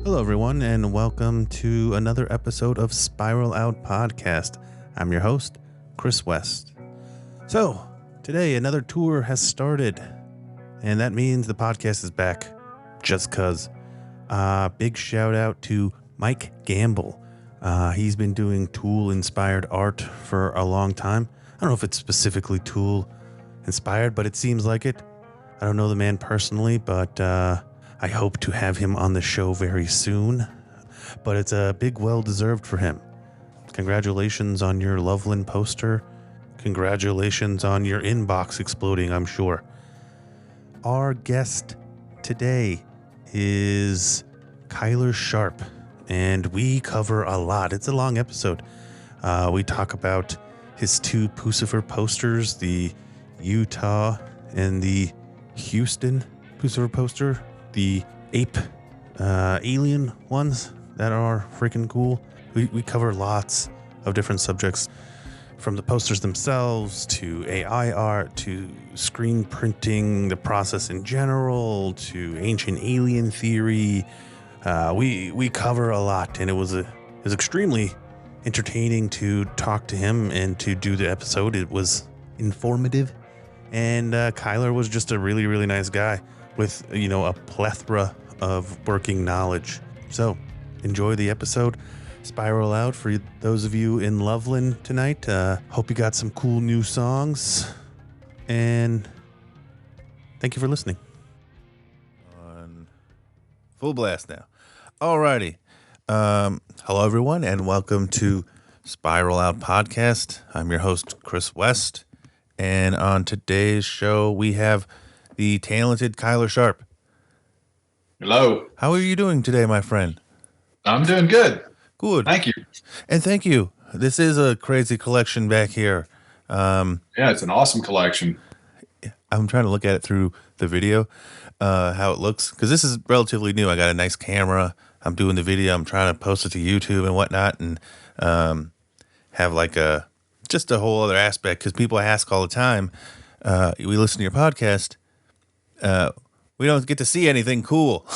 Hello, everyone, and welcome to another episode of Spiral Out Podcast. I'm your host, Chris West. So, today another tour has started, and that means the podcast is back. Just cuz. Big shout out to Mike Gamble. He's been doing Tool-inspired art for a long time. I don't know if it's specifically Tool-inspired, but it seems like it. I don't know the man personally, but I hope to have him on the show very soon. But it's a big well-deserved for him. Congratulations on your Loveland poster. Congratulations on your inbox exploding, I'm sure. Our guest today is Kyler Sharp, and we cover a lot. It's a long episode. We talk about his two Puscifer posters, the Utah and the Houston Puscifer poster, the ape alien ones that are freaking cool. We cover lots of different subjects, from the posters themselves to AI art to screen printing, the process in general, to ancient alien theory. We cover a lot, and it was extremely entertaining to talk to him and to do the episode. It was informative, and Kyler was just a really, really nice guy with, a plethora of working knowledge. So enjoy the episode. Spiral Out for those of you in Loveland tonight. Hope you got some cool new songs, and thank you for listening. On full blast now. Alrighty. Hello everyone, and welcome to Spiral Out Podcast. I'm your host, Chris West, and on today's show we have the talented Kyler Sharp. Hello. How are you doing today, my friend? I'm doing good. Good. Thank you. And thank you. This is a crazy collection back here. Yeah, it's an awesome collection. I'm trying to look at it through the video, how it looks, because this is relatively new. I got a nice camera. I'm doing the video. I'm trying to post it to YouTube and whatnot, and have like just a whole other aspect, because people ask all the time, we listen to your podcast, we don't get to see anything cool.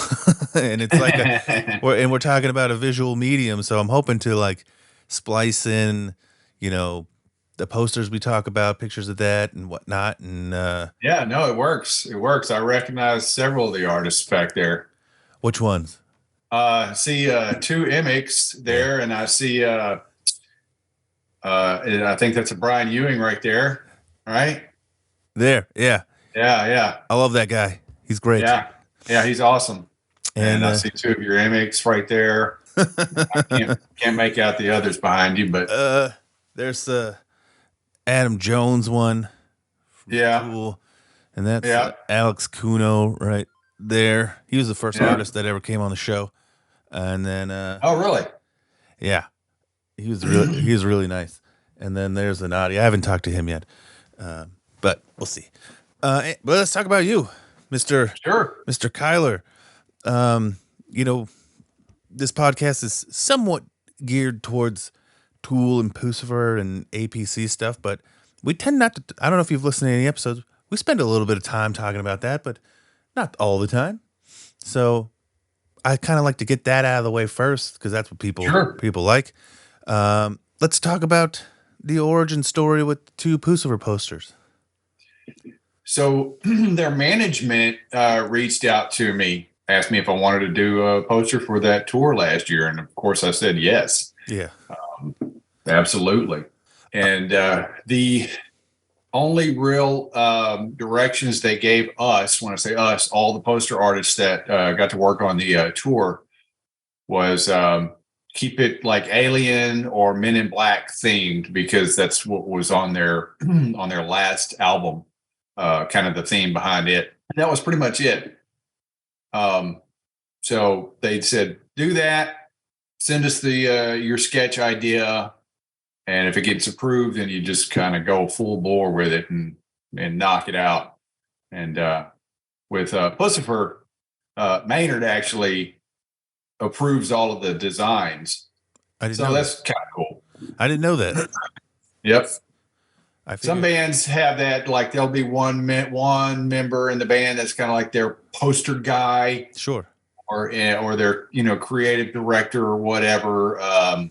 And it's like we're talking about a visual medium, so I'm hoping to like splice in, the posters we talk about, pictures of that and whatnot. And yeah, no, it works. It works. I recognize several of the artists back there. Which ones? See two mimics there, and I see I think that's a Brian Ewing right there. Right? There, yeah. Yeah. I love that guy. He's great. Yeah, he's awesome. And I see two of your mimics right there. I can't make out the others behind you, but there's the Adam Jones one. Cool. And that's Alex Kuno right there. He was the first artist that ever came on the show. And then oh, really? Yeah. He was really nice. And then there's the Nadia. I haven't talked to him yet. But we'll see. But let's talk about you, Mr. Kyler. This podcast is somewhat geared towards Tool and Puscifer and APC stuff, but we tend not to. I don't know if you've listened to any episodes. We spend a little bit of time talking about that, but not all the time. So I kind of like to get that out of the way first, because that's what people like. Let's talk about the origin story with the two Puscifer posters. So their management reached out to me, asked me if I wanted to do a poster for that tour last year. And of course I said yes. Yeah. Absolutely. And the only real directions they gave us, when I say us, all the poster artists that got to work on the tour, was keep it like Alien or Men in Black themed, because that's what was on their last album. Kind of the theme behind it. And that was pretty much it. So they said, do that, send us the your sketch idea, and if it gets approved, then you just kind of go full bore with it and knock it out. And with Puscifer, Maynard actually approves all of the designs. So that's kind of cool. I didn't know that. Yep. Some bands have that, like there'll be one member in the band that's kind of like their poster guy. Sure. or their creative director or whatever.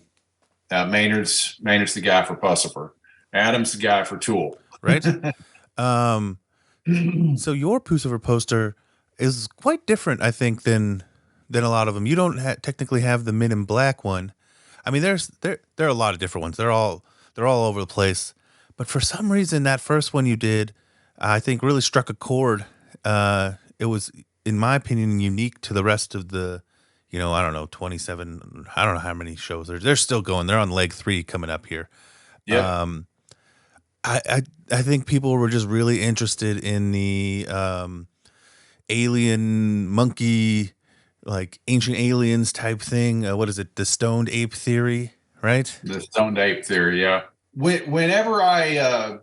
Maynard's the guy for Puscifer. Adam's the guy for Tool. Right. So your Puscifer poster is quite different, I think, than a lot of them. You don't technically have the Men in Black one. I mean, there are a lot of different ones. They're all over the place. But for some reason, that first one you did, I think, really struck a chord. It was, in my opinion, unique to the rest of the, I don't know, 27. I don't know how many shows they're still going. They're on leg 3 coming up here. Yeah. I think people were just really interested in the alien monkey, like ancient aliens type thing. What is it? The stoned ape theory, right? The stoned ape theory. Yeah. Whenever I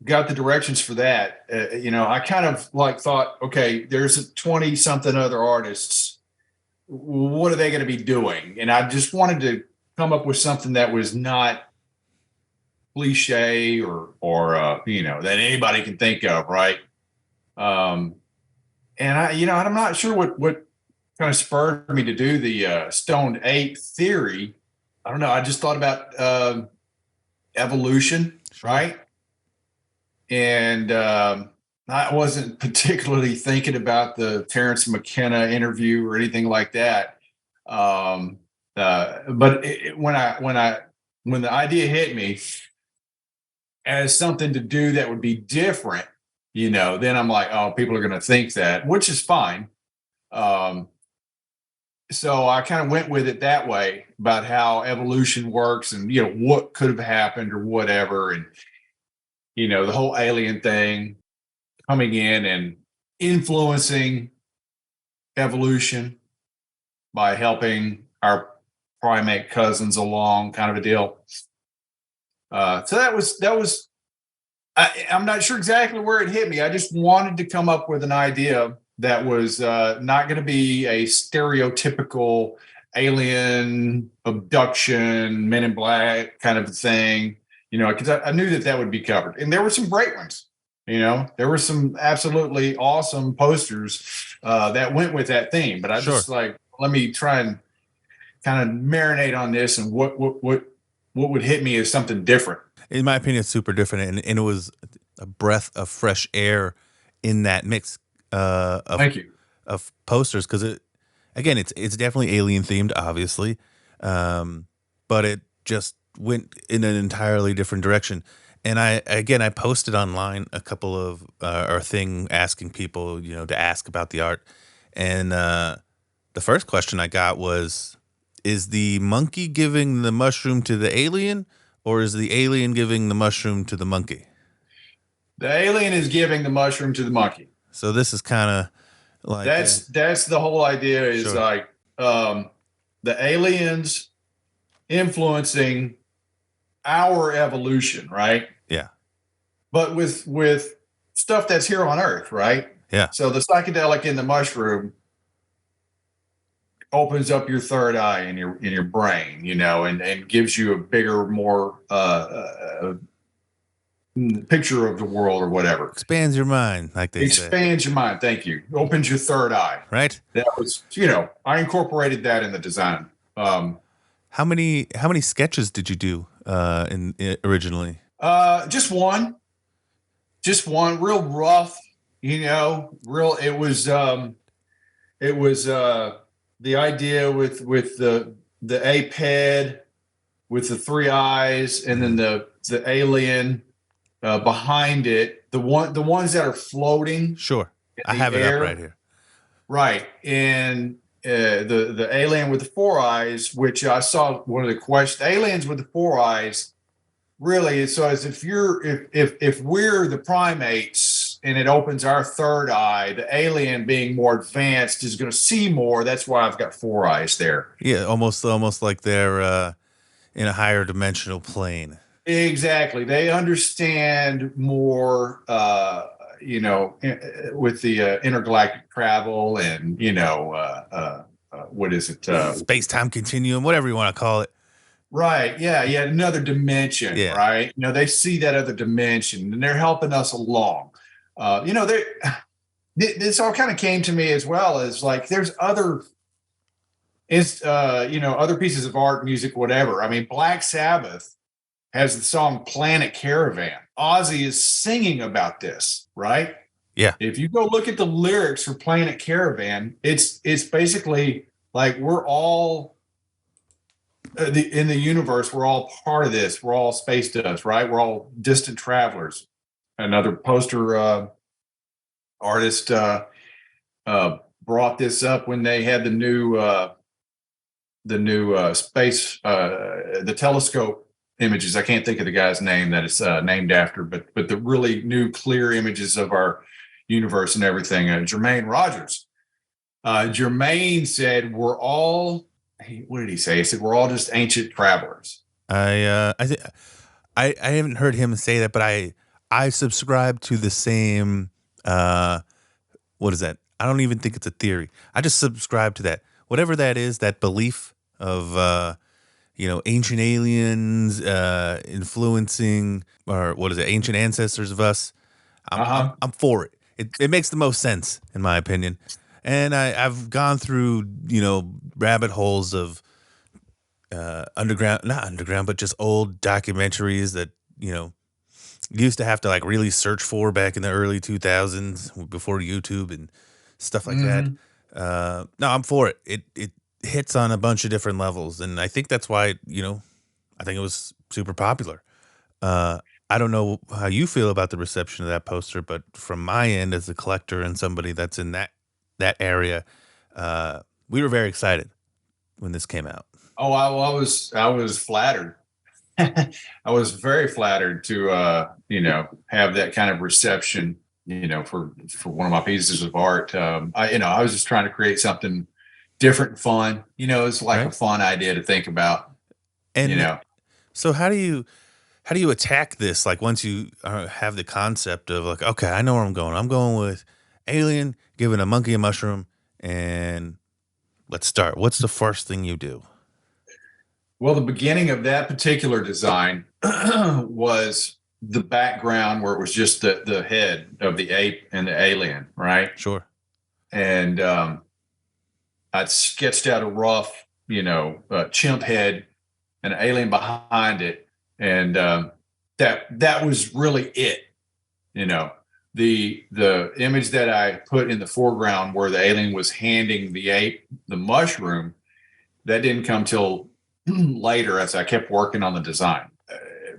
got the directions for that, I kind of thought, okay, there's 20 something other artists. What are they going to be doing? And I just wanted to come up with something that was not cliche or that anybody can think of, right? And I'm not sure what kind of spurred me to do the stoned ape theory. I don't know. I just thought about evolution, right? And I wasn't particularly thinking about the Terrence McKenna interview or anything like that. But when the idea hit me as something to do that would be different, then I'm like, oh, people are going to think that, which is fine. So I kind of went with it that way about how evolution works and, what could have happened or whatever. And, the whole alien thing coming in and influencing evolution by helping our primate cousins along, kind of a deal. So that was, I'm not sure exactly where it hit me. I just wanted to come up with an idea that was not going to be a stereotypical alien abduction, Men in Black kind of thing, because I knew that would be covered. And there were some great ones, there were some absolutely awesome posters that went with that theme. But I just let me try and kind of marinate on this and what would hit me as something different. In my opinion, it's super different, and it was a breath of fresh air in that mix Thank you. Of posters, because it's definitely alien themed, obviously, but it just went in an entirely different direction. And I posted online a couple of or thing asking people to ask about the art, and the first question I got was, is the monkey giving the mushroom to the alien, or is the alien giving the mushroom to the monkey? The alien is giving the mushroom to the monkey. So this is kind of like that's the whole idea. Is the aliens influencing our evolution, right? Yeah. But with stuff that's here on Earth, right? Yeah. So the psychedelic in the mushroom opens up your third eye in your brain, and gives you a bigger, more picture of the world or whatever. Expands your mind, like they say. Expands your mind. Thank you. Opens your third eye. Right. That was, I incorporated that in the design. How many sketches did you do originally? Just one real rough, it was the idea with the ape head with the 3 eyes, and then the alien behind it, the ones that are floating. Sure, I have it up right here. Right, and the alien with the 4 eyes, which I saw one of the questions. Aliens with the 4 eyes, really, so as if we're the primates and it opens our third eye, the alien being more advanced is going to see more. That's why I've got 4 eyes there. Yeah, almost like they're in a higher dimensional plane. Exactly. They understand more, with the intergalactic travel and, what is it? Space-time continuum, whatever you want to call it. Right. Yeah. Another dimension. Yeah. Right. They see that other dimension and they're helping us along. This all kind of came to me as well as like, there's other it's other pieces of art, music, whatever. I mean, Black Sabbath has the song Planet Caravan. Ozzy is singing about this, right? Yeah. If you go look at the lyrics for Planet Caravan, it's basically like we're all in the universe. We're all part of this. We're all space dust, right? We're all distant travelers. Another poster artist brought this up when they had the new space the telescope images. I can't think of the guy's name that it's named after, but the really new clear images of our universe and everything. Jermaine Rogers. Jermaine said, "We're all." What did he say? He said, "We're all just ancient travelers." I haven't heard him say that, but I subscribe to the same. What is that? I don't even think it's a theory. I just subscribe to that. Whatever that is, that belief of ancient aliens influencing, or what is it, ancient ancestors of us. I'm for it. It makes the most sense in my opinion. And I've gone through rabbit holes of not underground, but just old documentaries that you used to have to like really search for back in the early 2000s before YouTube and stuff like that. No, I'm for it. It hits on a bunch of different levels, and I think that's why I think it was super popular. I don't know how you feel about the reception of that poster, but from my end as a collector and somebody that's in that area, we were very excited when this came out. Oh, I was flattered. I was very flattered to have that kind of reception, for one of my pieces of art. I was just trying to create something different and fun. It's like Right. a fun idea to think about. And so how do you attack this? Like once you have the concept of like, okay, I know where I'm going. I'm going with alien, giving a monkey a mushroom, and let's start. What's the first thing you do? Well, the beginning of that particular design was the background where it was just the head of the ape and the alien, right? Sure. And I'd sketched out a rough, chimp head and an alien behind it, and that was really it. The image that I put in the foreground where the alien was handing the ape the mushroom, that didn't come till later as I kept working on the design.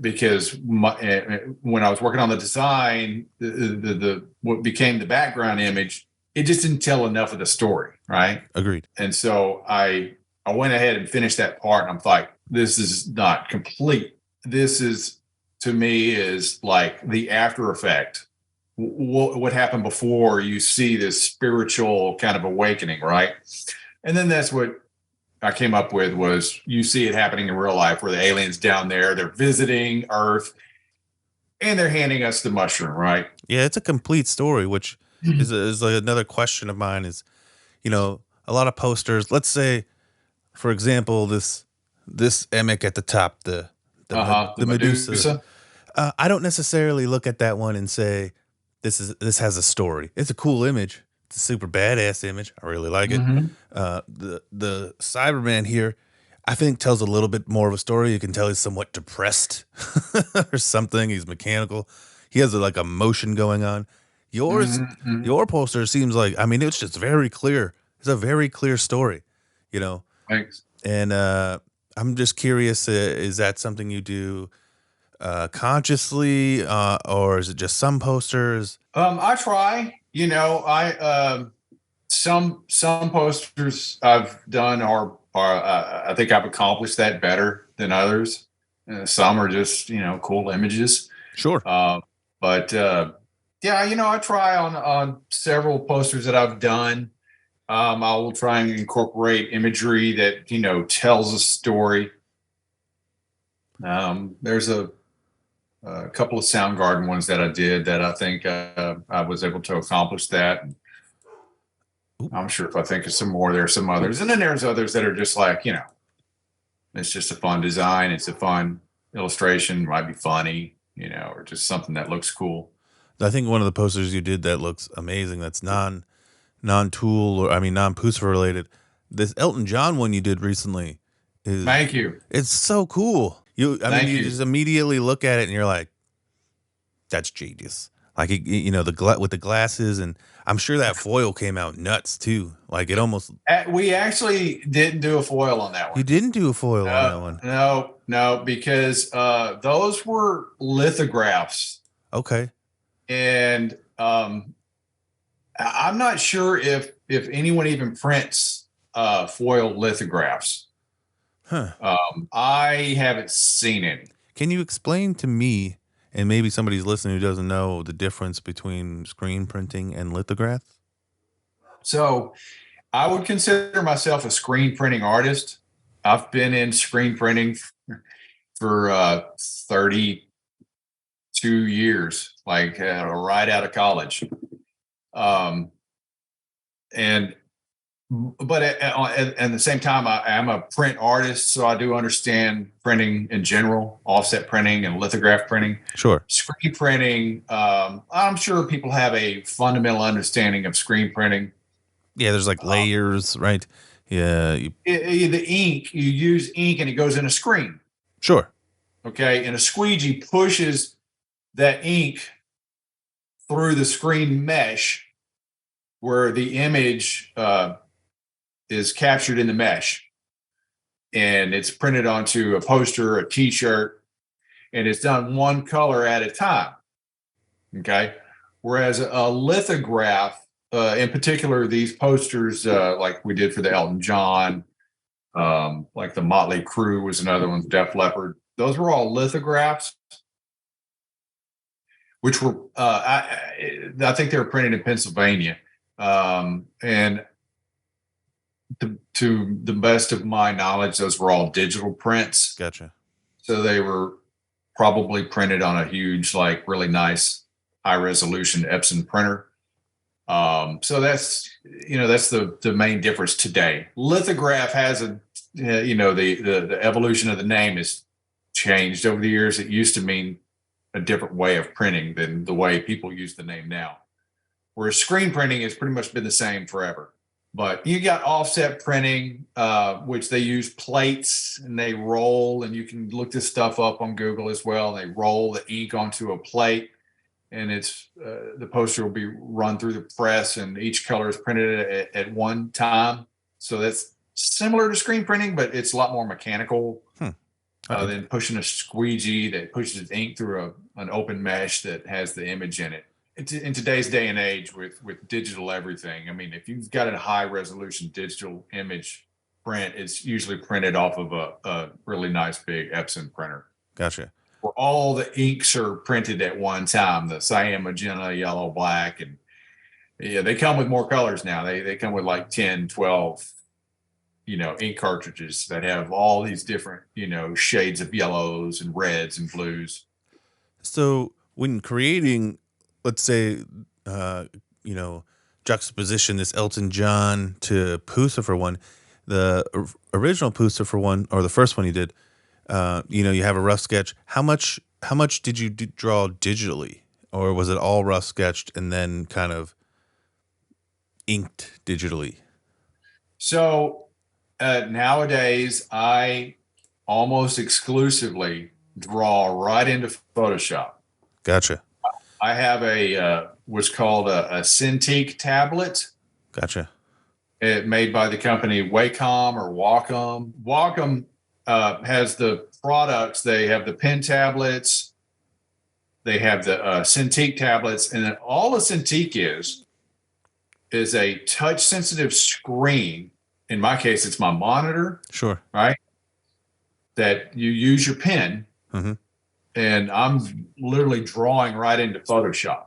Because when I was working on the design, the what became the background image, it just didn't tell enough of the story, right? Agreed. And so I went ahead and finished that part, and I'm like, this is not complete. This is, to me, is like the after effect. What happened before you see this spiritual kind of awakening, right? And then that's what I came up with was you see it happening in real life where the aliens down there, they're visiting Earth and they're handing us the mushroom, right? Yeah, it's a complete story, which is like another question of mine is, a lot of posters, let's say, for example, this emic at the top, the Medusa. I don't necessarily look at that one and say this has a story. It's a cool image. It's a super badass image. I really like it. The Cyberman here, I think, tells a little bit more of a story. You can tell he's somewhat depressed or something. He's mechanical. He has like a motion going on. Your poster seems like, I mean, it's just very clear. It's a very clear story, Thanks. And I'm just curious, is that something you do consciously, or is it just some posters? I try, some posters I've done are I think I've accomplished that better than others. Some are just cool images. Sure. But yeah, I try on several posters that I've done. I will try and incorporate imagery that tells a story. There's a couple of Soundgarden ones that I did that I think I was able to accomplish that. I'm sure if I think of some more, there's some others. And then there's others that are just like, it's just a fun design. It's a fun illustration, might be funny, or just something that looks cool. I think one of the posters you did that looks amazing, that's non-tool, or I mean non-Puscifer related. this Elton John one you did recently is Thank you. it's so cool. You Thank you. just immediately look at it and you're like, that's genius. Like with the glasses, and I'm sure that foil came out nuts too. Like it almost. We actually didn't do a foil on that one. You didn't do a foil on that one. No, because those were lithographs. Okay. And I'm not sure if anyone even prints foil lithographs. Huh. I haven't seen any. Can you explain to me, and maybe somebody's listening who doesn't know, the difference between screen printing and lithograph? So I would consider myself a screen printing artist. I've been in screen printing for 32 years, like right out of college. But at the same time, I'm a print artist, so I do understand printing in general, offset printing and lithograph printing. Sure. Screen printing, I'm sure people have a fundamental understanding of screen printing. Yeah, there's like layers, right? Yeah. The ink, you use ink and it goes in a screen. Sure. Okay, and a squeegee pushes that ink through the screen mesh where the image is captured in the mesh, and it's printed onto a poster, a t-shirt, and it's done one color at a time. Okay. Whereas a lithograph, in particular, these posters, like we did for the Elton John, like the Motley Crue was another one, Def Leppard, those were all lithographs, which were, I think they were printed in Pennsylvania. And to the best of my knowledge, those were all digital prints. Gotcha. So they were probably printed on a huge, like really nice high resolution Epson printer. So that's the main difference today. Lithograph has the evolution of the name has changed over the years. It used to mean a different way of printing than the way people use the name now. Whereas screen printing has pretty much been the same forever. But you got offset printing, which they use plates and they roll, and you can look this stuff up on Google as well. They roll the ink onto a plate, and it's the poster will be run through the press, and each color is printed at one time. So that's similar to screen printing, but it's a lot more mechanical than pushing a squeegee that pushes ink through an open mesh that has the image in it. In today's day and age with digital everything, I mean, if you've got a high resolution digital image print, it's usually printed off of a really nice big Epson printer. Gotcha. Where all the inks are printed at one time, the cyan, magenta, yellow, black. And yeah, they come with more colors now. They come with like 10, 12, ink cartridges that have all these different, shades of yellows and reds and blues. So when creating, let's say, juxtaposition this Elton John to Puscifer one, the original Puscifer one, or the first one you did, you have a rough sketch. How much did you draw digitally, or was it all rough sketched and then kind of inked digitally? So nowadays, I almost exclusively draw right into Photoshop. Gotcha. I have what's called a Cintiq tablet. Gotcha. Made by the company Wacom or Wacom. Wacom has the products. They have the pen tablets. They have the Cintiq tablets, and then all a Cintiq is a touch-sensitive screen. In my case, it's my monitor. Sure. Right. That you use your pen. Mm-hmm. And I'm literally drawing right into Photoshop.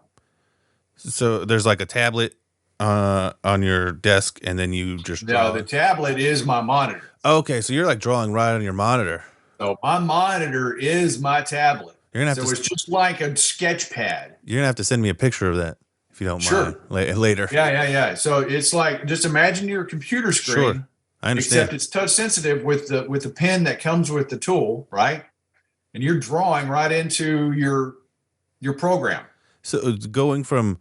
So there's like a tablet on your desk, and then you just draw. No, the tablet is my monitor. Okay, so you're like drawing right on your monitor. So my monitor is my tablet. You're gonna have so it's just like a sketch pad. You're gonna have to send me a picture of that if you don't mind. Later. Yeah. So it's like, just imagine your computer screen. Sure, I understand. Except it's touch sensitive with the pen that comes with the tool, right? And you're drawing right into your program. So it's going from,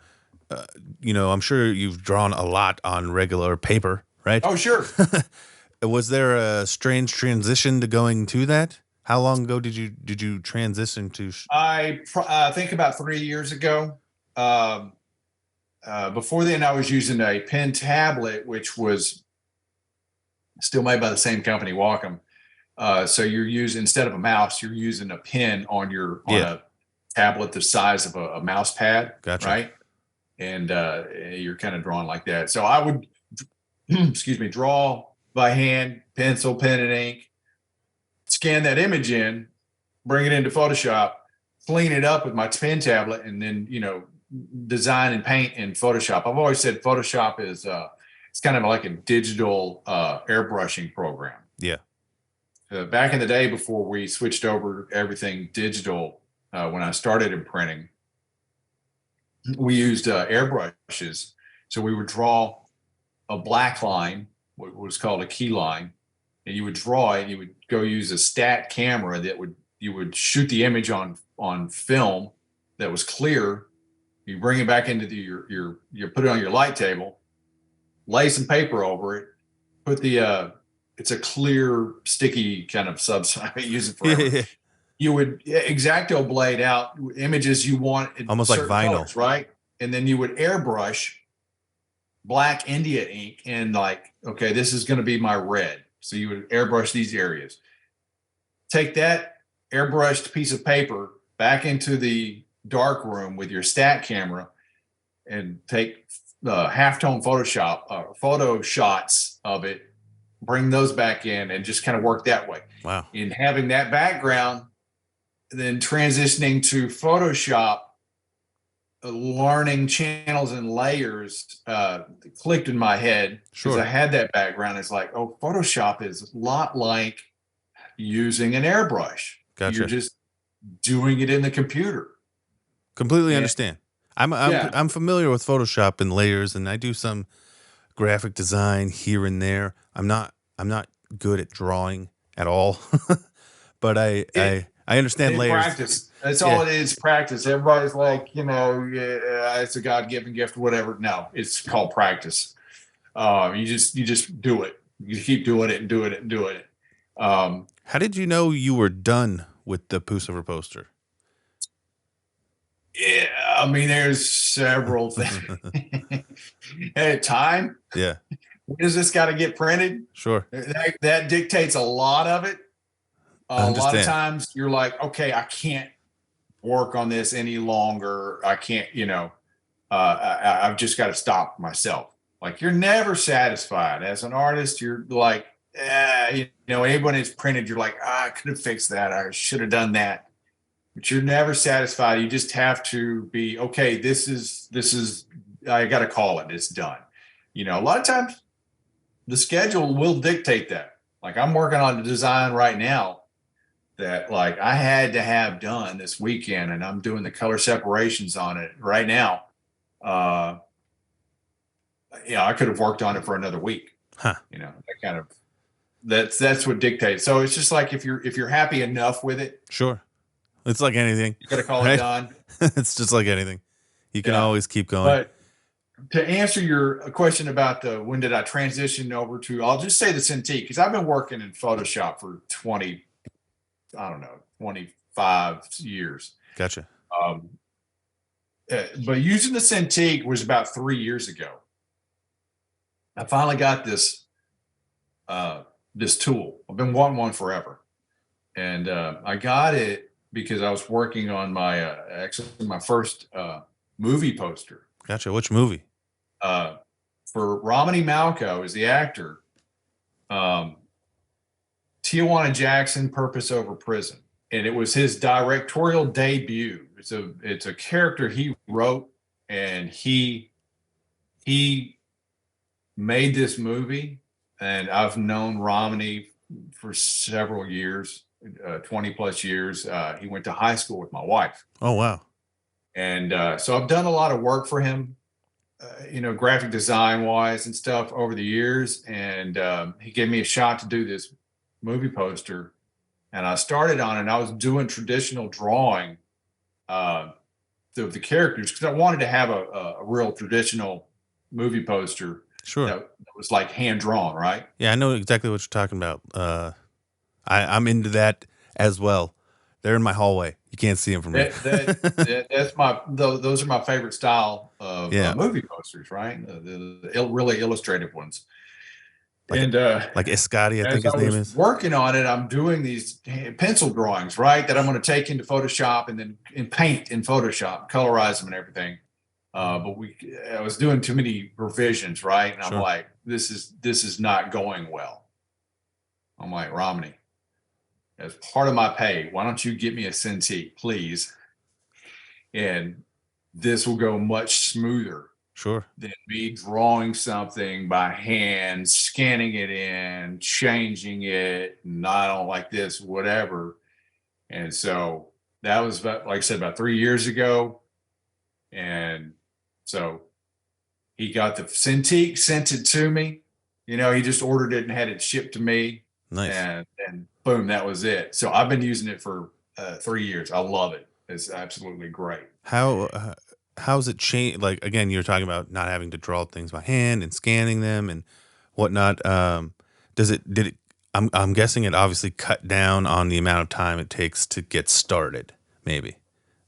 I'm sure you've drawn a lot on regular paper, right? Oh, sure. Was there a strange transition to going to that? How long ago did you transition to? I think about 3 years ago. Before then, I was using a pen tablet, which was still made by the same company, Wacom. So you're using, instead of a mouse, you're using a pen on a tablet the size of a mouse pad, Gotcha. right? And you're kind of drawing like that. So I would, excuse me, draw by hand, pencil, pen, and ink, scan that image in, bring it into Photoshop, clean it up with my pen tablet, and then, design and paint in Photoshop. I've always said Photoshop is it's kind of like a digital airbrushing program. Yeah. Back in the day, before we switched over everything digital, when I started in printing, we used airbrushes. So we would draw a black line, what was called a key line, and you would draw it. And you would go use a stat camera you would shoot the image on film that was clear. You bring it back into you put it on your light table, lay some paper over it, put it's a clear, sticky kind of substance. I use it forever. You would X-Acto blade out images you want, almost like vinyl, colors, right? And then you would airbrush black India ink and like, okay, this is going to be my red. So you would airbrush these areas. Take that airbrushed piece of paper back into the dark room with your stat camera and take halftone photo shots of it, bring those back in and just kind of work that way. Wow. In having that background, then transitioning to Photoshop, learning channels and layers clicked in my head because I had that background. It's like, oh, Photoshop is a lot like using an airbrush. Gotcha. You're just doing it in the computer. Completely understand. I'm familiar with Photoshop and layers, and I do some graphic design here and there. I'm not good at drawing at all, but I understand layers. Practice. That's all it is. Practice. Everybody's like, it's a God-given gift, whatever. No, it's called practice. You just do it. You keep doing it and doing it and doing it. How did you know you were done with the Puscifer poster? Yeah, I mean, there's several things. At time. Yeah. When does this got to get printed? Sure. That dictates a lot of it. A lot of times you're like, okay, I can't work on this any longer. I can't, I've just got to stop myself. Like, you're never satisfied as an artist. You're like, anyone is printed, you're like, I could have fixed that. I should have done that. But you're never satisfied. You just have to be, okay, this is, I got to call it. It's done. A lot of times the schedule will dictate that. Like, I'm working on a design right now that like I had to have done this weekend, and I'm doing the color separations on it right now. I could have worked on it for another week. That kind of, that's what dictates. So it's just like, if you're happy enough with it. Sure. It's like anything. You got to call it done. It's just like anything. You can always keep going. But to answer your question about when did I transition over to, I'll just say the Cintiq, because I've been working in Photoshop for 25 years. Gotcha. But using the Cintiq was about 3 years ago. I finally got this tool. I've been wanting one forever. And I got it because I was working on my first movie poster. Gotcha. Which movie? For Romany Malco is the actor. Tijuana Jackson, Purpose Over Prison. And it was his directorial debut. It's a character he wrote, and he made this movie. And I've known Romany for several years. 20 plus years. He went to high school with my wife. Oh, wow. And so I've done a lot of work for him, graphic design wise and stuff over the years. And he gave me a shot to do this movie poster. And I started on it, and I was doing traditional drawing of the characters because I wanted to have a real traditional movie poster. Sure. that was like hand drawn, right? Yeah, I know exactly what you're talking about. I'm into that as well. They're in my hallway. You can't see them from here. That's those are my favorite style of Yeah, movie posters, right? Really illustrative ones. like And like Escati, I as think his I name was is. working on it, I'm doing these pencil drawings, right? That I'm going to take into Photoshop and then paint in Photoshop, colorize them and everything. But I was doing too many revisions, right? And I'm Sure. like, this is not going well. I'm like, Romney, as part of my pay, why don't you get me a Cintiq, please? And this will go much smoother Sure. than me drawing something by hand, scanning it in, changing it, and I don't like this, whatever. And so that was about, like I said, about 3 years ago. And so he got the Cintiq, sent it to me. He just ordered it and had it shipped to me. Nice. And boom, that was it. So I've been using it for 3 years. I love it. It's absolutely great. How's it changed? Like again, you're talking about not having to draw things by hand and scanning them and whatnot. Did it? I'm guessing it obviously cut down on the amount of time it takes to get started. Maybe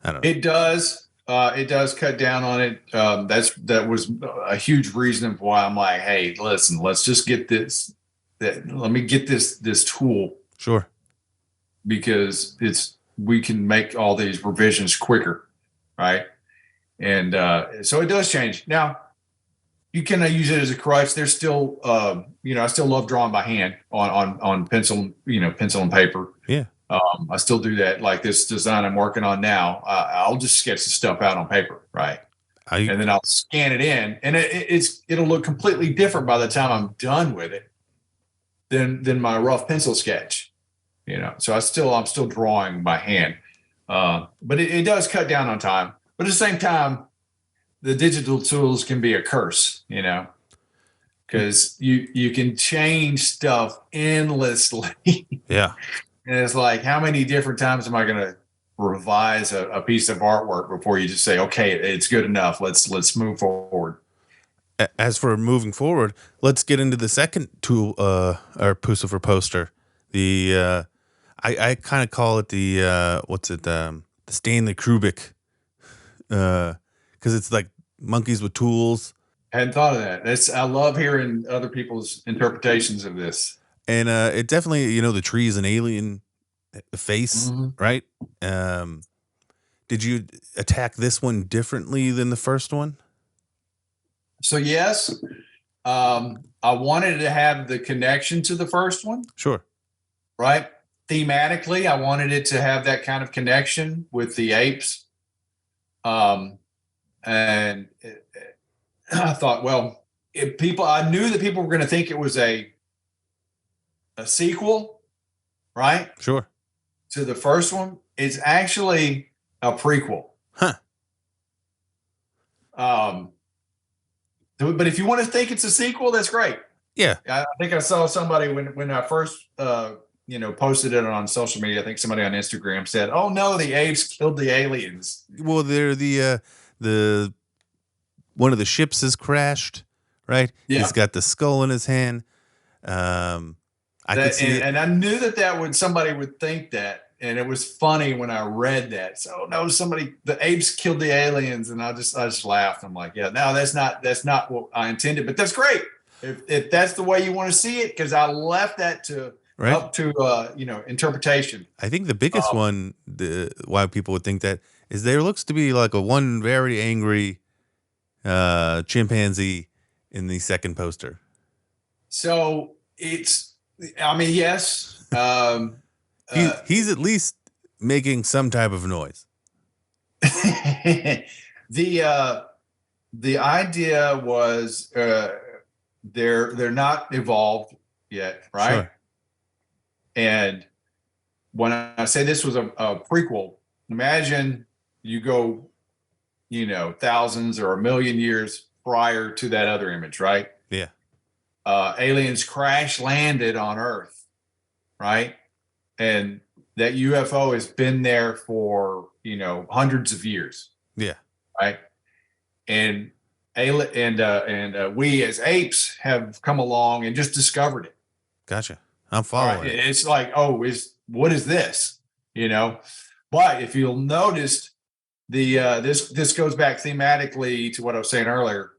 I don't know. It does. It does cut down on it. That was a huge reason of why I'm like, hey, listen, let's just get this. Let me get this tool Sure. because we can make all these revisions quicker, right? And so it does change. Now you can use it as a crutch. There's still, I still love drawing by hand on pencil, pencil and paper. Yeah. I still do that. Like this design I'm working on now, I'll just sketch the stuff out on paper, right? And then I'll scan it in, and it'll look completely different by the time I'm done with it than my rough pencil sketch. So I'm still drawing by hand, but it does cut down on time. But at the same time, the digital tools can be a curse, because you can change stuff endlessly. Yeah. And it's like, how many different times am I going to revise a piece of artwork before you just say, okay, it's good enough. Let's move forward. As for moving forward, let's get into the second tool, or Puscifer poster. I kind of call it the the Stanley Kubrick, because it's like monkeys with tools. I hadn't thought of that. I love hearing other people's interpretations of this. And it definitely, the tree is an alien face, right? Did you attack this one differently than the first one? So yes, I wanted to have the connection to the first one. Sure. Right? Thematically, I wanted it to have that kind of connection with the apes. And I thought, well, I knew that people were going to think it was a sequel, right? Sure. To the first one. It's actually a prequel. Huh. But if you want to think it's a sequel, that's great. Yeah. I think I saw somebody when I first posted it on social media. I think somebody on Instagram said, "Oh no, the apes killed the aliens." Well, they're the one of the ships has crashed, right? Yeah. He's got the skull in his hand. I could see it. And I knew that somebody would think that, and it was funny when I read that. So no, the apes killed the aliens, and I just laughed. I'm like, yeah, no, that's not what I intended, but that's great if that's the way you want to see it, because I left that up to interpretation. I think the biggest one, why people would think that, is there looks to be like one very angry chimpanzee in the second poster. So yes. He's at least making some type of noise. The idea was they're not evolved yet, right? Sure. And when I say this was a prequel, imagine you go, thousands or a million years prior to that other image, right? Yeah. Aliens crash landed on Earth, right? And that UFO has been there for, hundreds of years. Yeah. Right. And we as apes have come along and just discovered it. Gotcha. I'm All right, following it. it's like, oh, what is this? But if you'll notice, this goes back thematically to what I was saying earlier,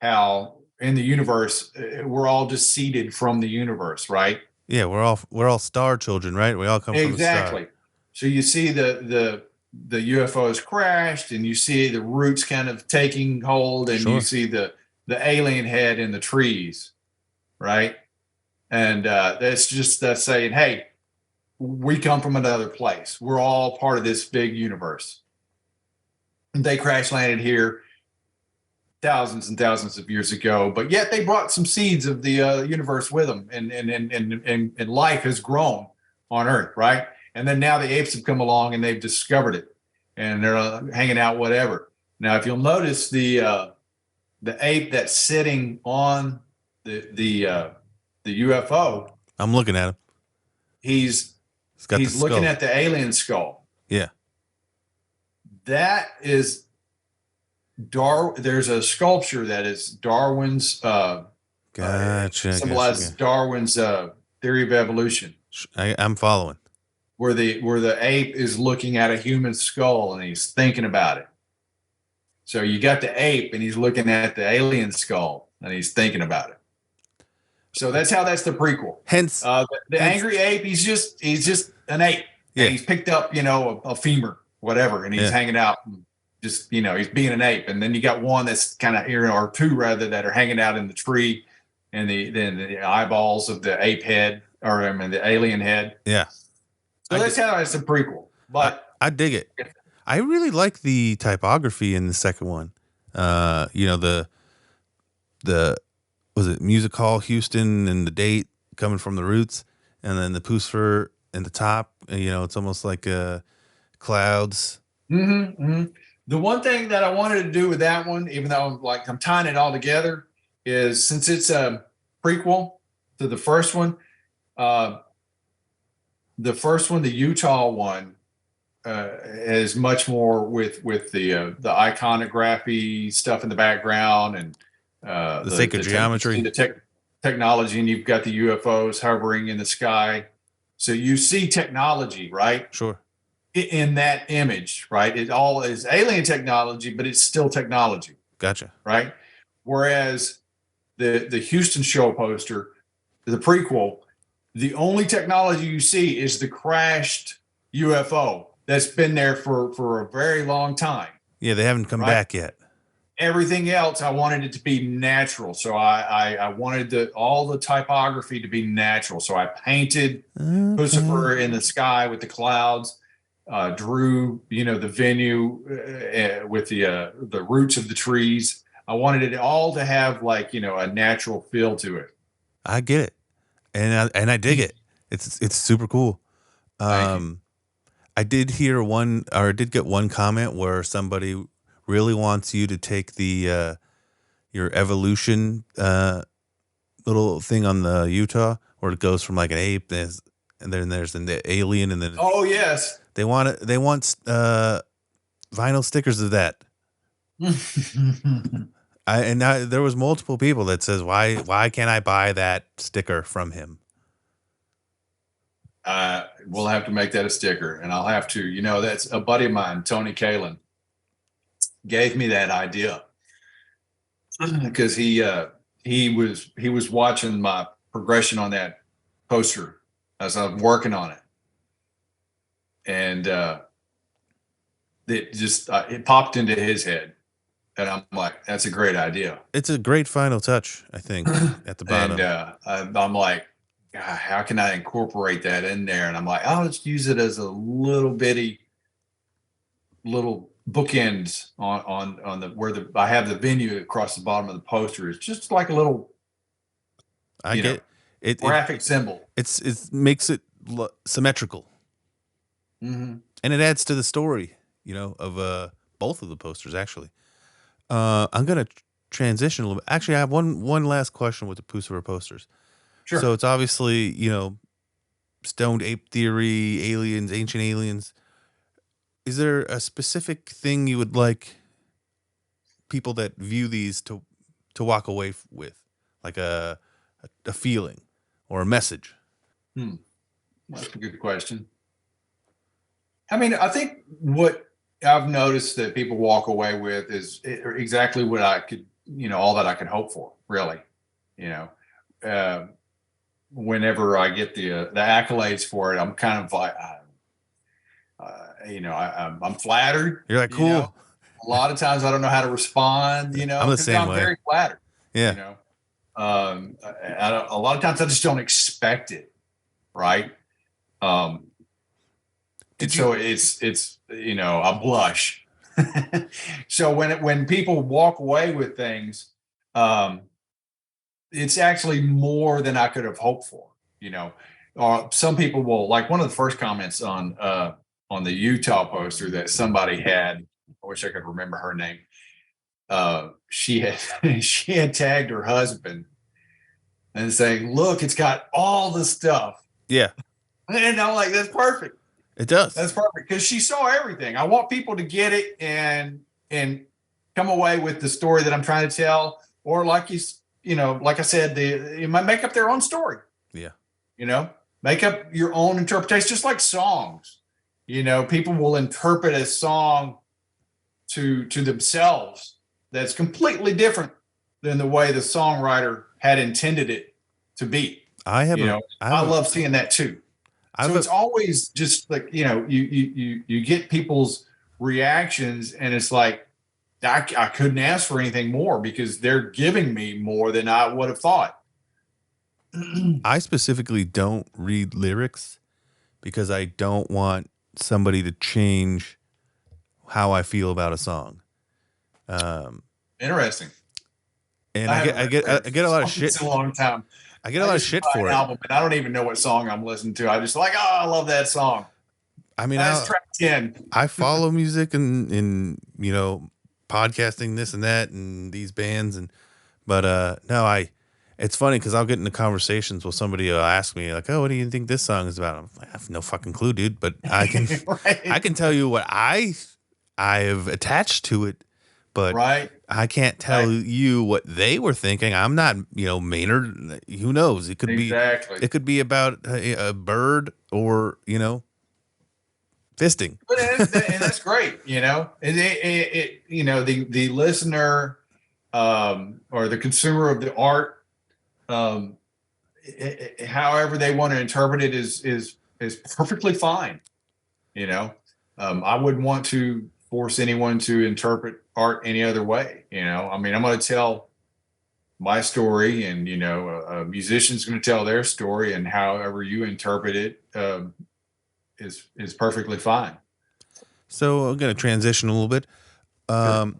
how in the universe we're all just seeded from the universe, right? Yeah, we're all star children, right? We all come from a star. Exactly. So you see the UFOs crashed, and you see the roots kind of taking hold, and you Sure. see the alien head in the trees, right? And that's saying, hey, we come from another place. We're all part of this big universe. And they crash landed here thousands and thousands of years ago, but yet they brought some seeds of the universe with them, and life has grown on Earth, right? And then now the apes have come along and they've discovered it, and they're hanging out, whatever. Now, if you'll notice the ape that's sitting on the UFO, I'm looking at him. he's got he's the looking skull. at the alien skull. Yeah. That is there's a sculpture that is Darwin's Gotcha. symbolizes Darwin's theory of evolution, I'm following. where the ape is looking at a human skull and he's thinking about it. So you got the ape and he's looking at the alien skull and he's thinking about it. So that's the prequel. Hence, the angry ape, he's just an ape. Yeah. And he's picked up, a femur, whatever, and he's hanging out. And just, he's being an ape. And then you got one that's kind of, or two rather, that are hanging out in the tree, and the eyeballs of the ape head, or the alien head. Yeah. So that's a prequel. But I dig it. I really like the typography in the second one. The was it Music Hall Houston and the date coming from the roots, and then the Puscifer in the top. It's almost like clouds. Mm-hmm, mm-hmm. The one thing that I wanted to do with that one, even though I'm tying it all together, is since it's a prequel to the first one, the Utah one, is much more with the iconography stuff in the background, and the sacred geometry, the technology, and you've got the UFOs hovering in the sky. So you see technology, right? Sure. In that image, right? It all is alien technology, but it's still technology. Gotcha. Right? Whereas the Houston show poster, the prequel, the only technology you see is the crashed UFO that's been there for a very long time. Yeah, they haven't come back yet. Everything else, I wanted it to be natural. So I wanted all the typography to be natural. So I painted Puscifer in the sky with the clouds, drew, the venue with the roots of the trees. I wanted it all to have a natural feel to it. I get it. And I dig it. It's super cool. I did get one comment where somebody really wants you to take the your evolution little thing on the Utah, where it goes from like an ape, and then there's the alien, and then yes, they want vinyl stickers of that. There was multiple people that says, why can't I buy that sticker from him? We'll have to make that a sticker, and I'll have to, that's a buddy of mine, Tony Kalin, gave me that idea because he was watching my progression on that poster as I'm working on it, and it popped into his head, and I'm like, that's a great idea. It's a great final touch, I think, at the bottom. And I'm like, God, how can I incorporate that in there? And I'm like, I'll just use it as a little bookends on where I have the venue across the bottom of the poster. It's just like a little, graphic symbol. It makes it symmetrical, mm-hmm. And it adds to the story, of both of the posters. Actually, I'm gonna transition a little bit. Actually, I have one last question with the Puscifer posters. Sure. So it's obviously, stoned ape theory, aliens, ancient aliens. Is there a specific thing you would like people that view these to walk away with, like a feeling or a message? That's a good question. I mean, I think what I've noticed that people walk away with is exactly what I could, all that I could hope for, really. Uh, Whenever I get the accolades for it, I'm kind of like, I'm flattered. You're like, cool. A lot of times I don't know how to respond. I'm the same way. Very flattered. Yeah. A lot of times I just don't expect it. Right. It's I blush. So when people walk away with things, it's actually more than I could have hoped for. Some people will, like, one of the first comments on the Utah poster that somebody had. I wish I could remember her name. She had tagged her husband and saying, "Look, it's got all the stuff." Yeah. And I'm like, that's perfect. It does. That's perfect, because she saw everything. I want people to get it and come away with the story that I'm trying to tell, or like I said, you might make up their own story. Yeah. Make up your own interpretation, just like songs. People will interpret a song to themselves that's completely different than the way the songwriter had intended it to be. I love seeing that too. So it's always just like, you get people's reactions, and it's like, I couldn't ask for anything more, because they're giving me more than I would have thought. I specifically don't read lyrics because I don't want somebody to change how I feel about a song. Interesting. And I get a lot of shit. It's a long time. I get a lot of shit for it. Album, and I don't even know what song I'm listening to. I just like, I love that song. I mean, that's track 10. I follow music and podcasting, this and that, and these bands, but no, it's funny because I'll get into conversations with somebody will ask me like, "Oh, what do you think this song is about?" I'm like, I have no fucking clue, dude. But I can right. I can tell you what I have attached to it, but I can't tell you what they were thinking. I'm not, Maynard. Who knows? It could be about a bird or fisting. And that's great. The listener or the consumer of the art, however they want to interpret it is perfectly fine. I wouldn't want to force anyone to interpret art any other way. I mean, I'm going to tell my story, and a musician's going to tell their story, and however you interpret it is perfectly fine. So I'm going to transition a little bit. Sure.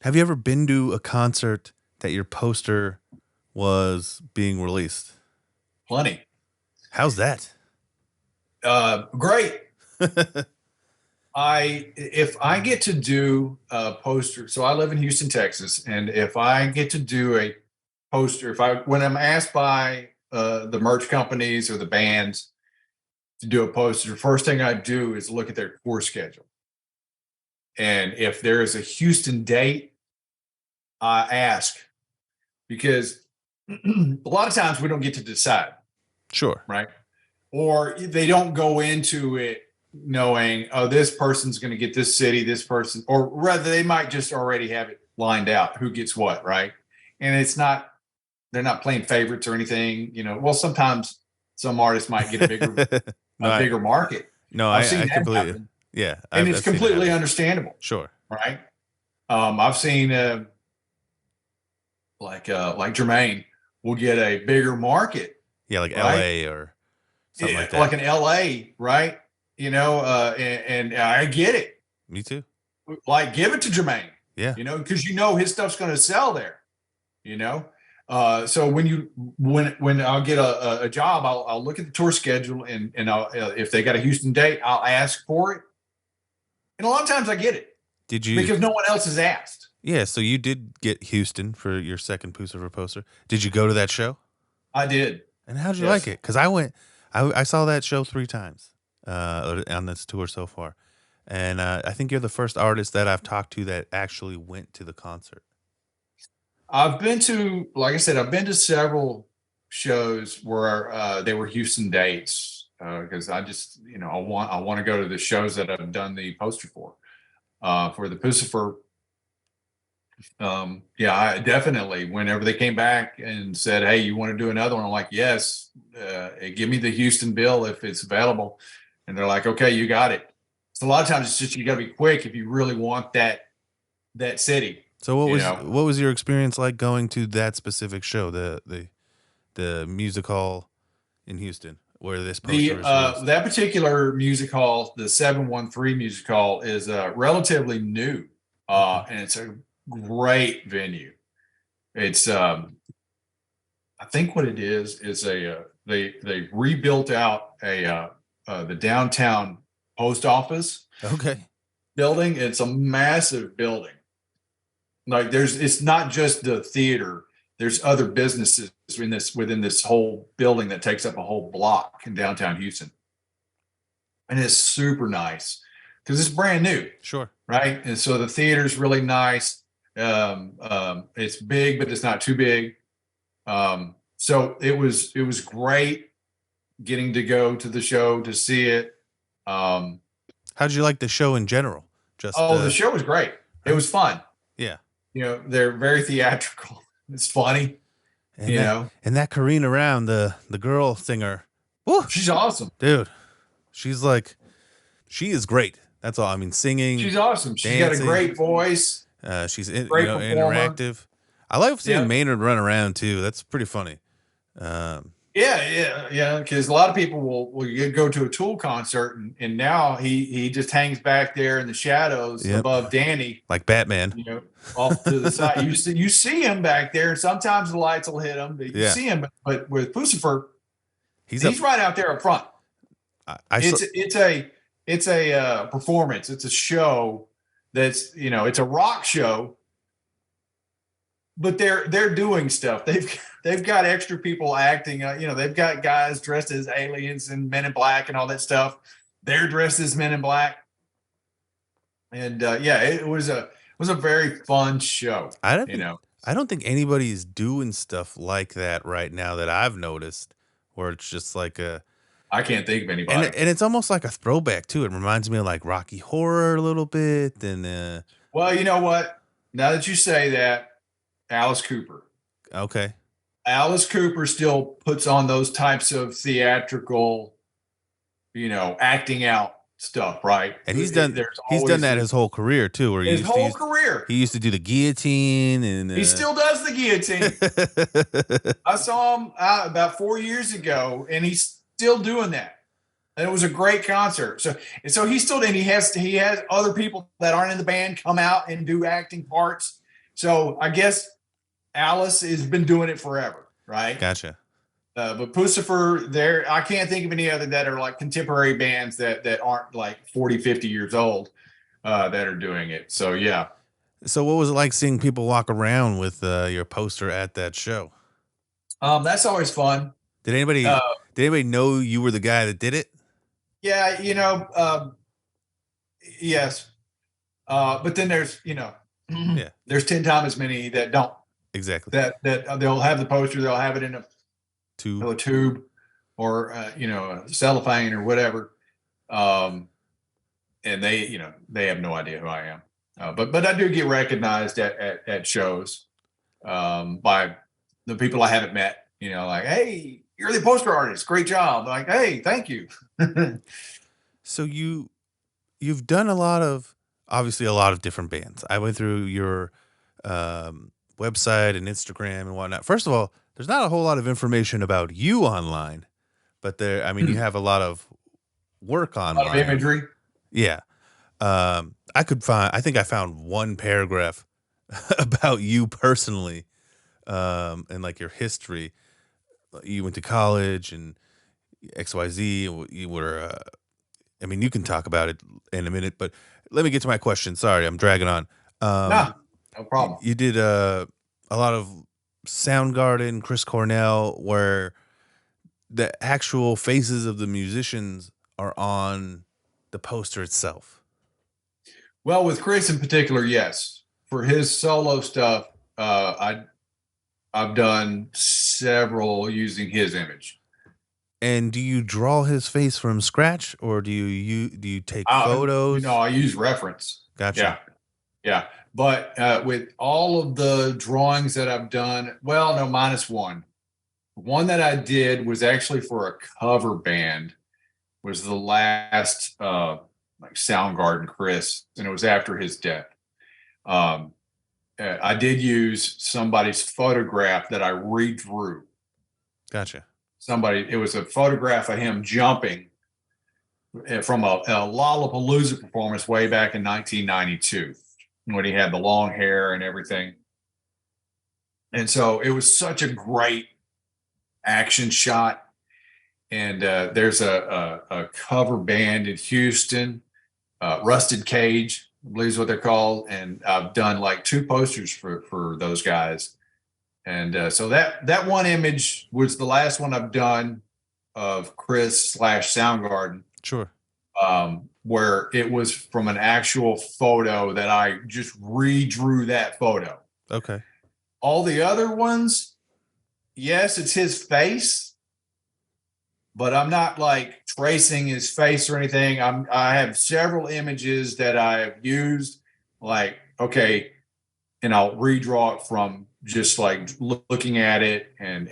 Have you ever been to a concert that your poster was being released? Plenty. How's that? Great. If I get to do a poster, so I live in Houston, Texas, and if I get to do a poster, when I'm asked by the merch companies or the bands to do a poster, the first thing I do is look at their tour schedule. And if there is a Houston date, I ask, because a lot of times we don't get to decide. Sure. Right. Or they don't go into it knowing, oh, this person's going to get this city, this person, or rather they might just already have it lined out who gets what. Right. And they're not playing favorites or anything, well, sometimes some artists might get a bigger market. No, I completely, happen. Yeah. And it's completely understandable. Sure. Right. I've seen, like Jermaine will get a bigger market. Yeah. Like LA or something like that. Like an LA. Right. And I get it. Me too. Like, give it to Jermaine. Yeah. Because his stuff's going to sell there. So when I'll get a job, I'll look at the tour schedule, and if they got a Houston date, I'll ask for it. And a lot of times I get it. Did you? Because no one else has asked. Yeah. So you did get Houston for your second Puscifer poster. Did you go to that show? I did. And how'd you like it? Because I saw that show 3 times on this tour so far. And I think you're the first artist that I've talked to that actually went to the concert. I've been to, like I said, I've been to several shows where they were Houston dates because I just, I want to go to the shows that I've done the poster for the Puscifer. Yeah, I definitely. Whenever they came back and said, "Hey, you want to do another one?" I'm like, "Yes, give me the Houston bill if it's available." And they're like, "Okay, you got it." So a lot of times it's just you got to be quick if you really want that city. So You know, what was your experience like going to that specific show, the music hall in Houston where this poster was released? that particular music hall, the 713 Music Hall, is relatively new, Okay. and it's a great venue. It's I think what it is a they rebuilt out the downtown post office Okay. building. It's a massive building. Like it's not just the theater. There's other businesses within this whole building that takes up a whole block in downtown Houston, and it's super nice because it's brand new, Sure. right? And so the theater's really nice. It's big, but it's not too big. So it was great getting to go to the show to see it. Um, How'd you like the show in general? Just the show was great. It right? was fun. Yeah. They're very theatrical. It's funny. And that careen around the girl singer. Woo! She's awesome. Dude. She's like she is great. That's all. I mean, singing, She's awesome. She's got a dancing. great voice. She's Great performer. interactive. I like seeing Yeah. Maynard run around too. That's pretty funny. Yeah. Because a lot of people will go to a Tool concert, and now he just hangs back there in the shadows Yep. above Danny, Like Batman. off to the side. You see him back there, and sometimes the lights will hit him. But you see him, but with Puscifer, he's right out there up front. It's a performance. It's a show that's it's a rock show, but they're doing stuff. They've got extra people acting. They've got guys dressed as aliens and Men in Black and all that stuff. They're dressed as Men in Black, and it was a very fun show. I don't think anybody's doing stuff like that right now that I've noticed, where it's just like I can't think of anybody. And it's almost like a throwback too. It reminds me of like Rocky Horror a little bit. And well, you know what? Now that you say that, Alice Cooper. Okay. Alice Cooper still puts on those types of theatrical, acting out stuff, right? And he's done that his whole career too. Where his whole career, he used to do the guillotine, and he still does the guillotine. I saw him about 4 years ago, and he's still doing that. And it was a great concert. So he's still, and he has other people that aren't in the band come out and do acting parts. So I guess Alice has been doing it forever, right? Gotcha. But Puscifer, I can't think of any other that are like contemporary bands that aren't like 40, 50 years old that are doing it. So, yeah. So what was it like seeing people walk around with your poster at that show? That's always fun. Did anybody know you were the guy that did it? Yeah, yes. But then there's, there's 10 times as many that don't. Exactly. That they'll have the poster, they'll have it in a tube or a cellophane or whatever, and they have no idea who I am. But I do get recognized at shows by the people I haven't met. Like, hey, you're the poster artist, great job. Like, hey, thank you. So you've done obviously a lot of different bands. I went through your website and Instagram and whatnot. First of all, there's not a whole lot of information about you online, but you have a lot of work online. A lot of imagery. Yeah. I think I found one paragraph about you personally, and like your history. You went to college and XYZ. You were, you can talk about it in a minute, but let me get to my question. Sorry, I'm dragging on. No problem. You did a lot of Soundgarden, Chris Cornell, where the actual faces of the musicians are on the poster itself. Well, with Chris in particular, yes. For his solo stuff, I've done several using his image. And do you draw his face from scratch, or do you take photos? I use reference. Gotcha. Yeah. But with all of the drawings that I've done, well, no, minus one. One that I did was actually for a cover band. Was the last like Soundgarden Chris, and it was after his death. I did use somebody's photograph that I redrew. Gotcha. It was a photograph of him jumping from a Lollapalooza performance way back in 1992 when he had the long hair and everything. And so it was such a great action shot. And there's a cover band in Houston, Rusted Cage, I believe is what they're called. And I've done like 2 posters for those guys. And so that one image was the last one I've done of Chris / Soundgarden. Sure. Where it was from an actual photo that I just redrew that photo. Okay. All the other ones, yes, it's his face, but I'm not like tracing his face or anything. I have several images that I've used, like, okay, and I'll redraw it from just like looking at it and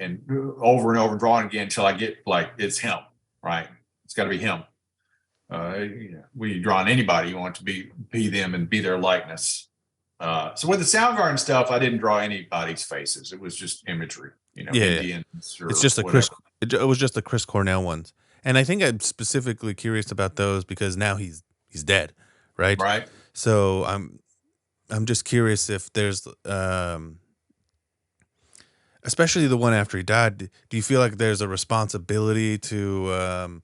over and over and drawing again until I get like it's him, right? It's got to be him. When you're drawing anybody, you want it to be them and be their likeness. So with the Soundgarden stuff, I didn't draw anybody's faces. It was just imagery, Indians. It's just it was just the Chris Cornell ones. And I think I'm specifically curious about those because now he's dead, right? Right. So I'm just curious if there's especially the one after he died, do you feel like there's a responsibility to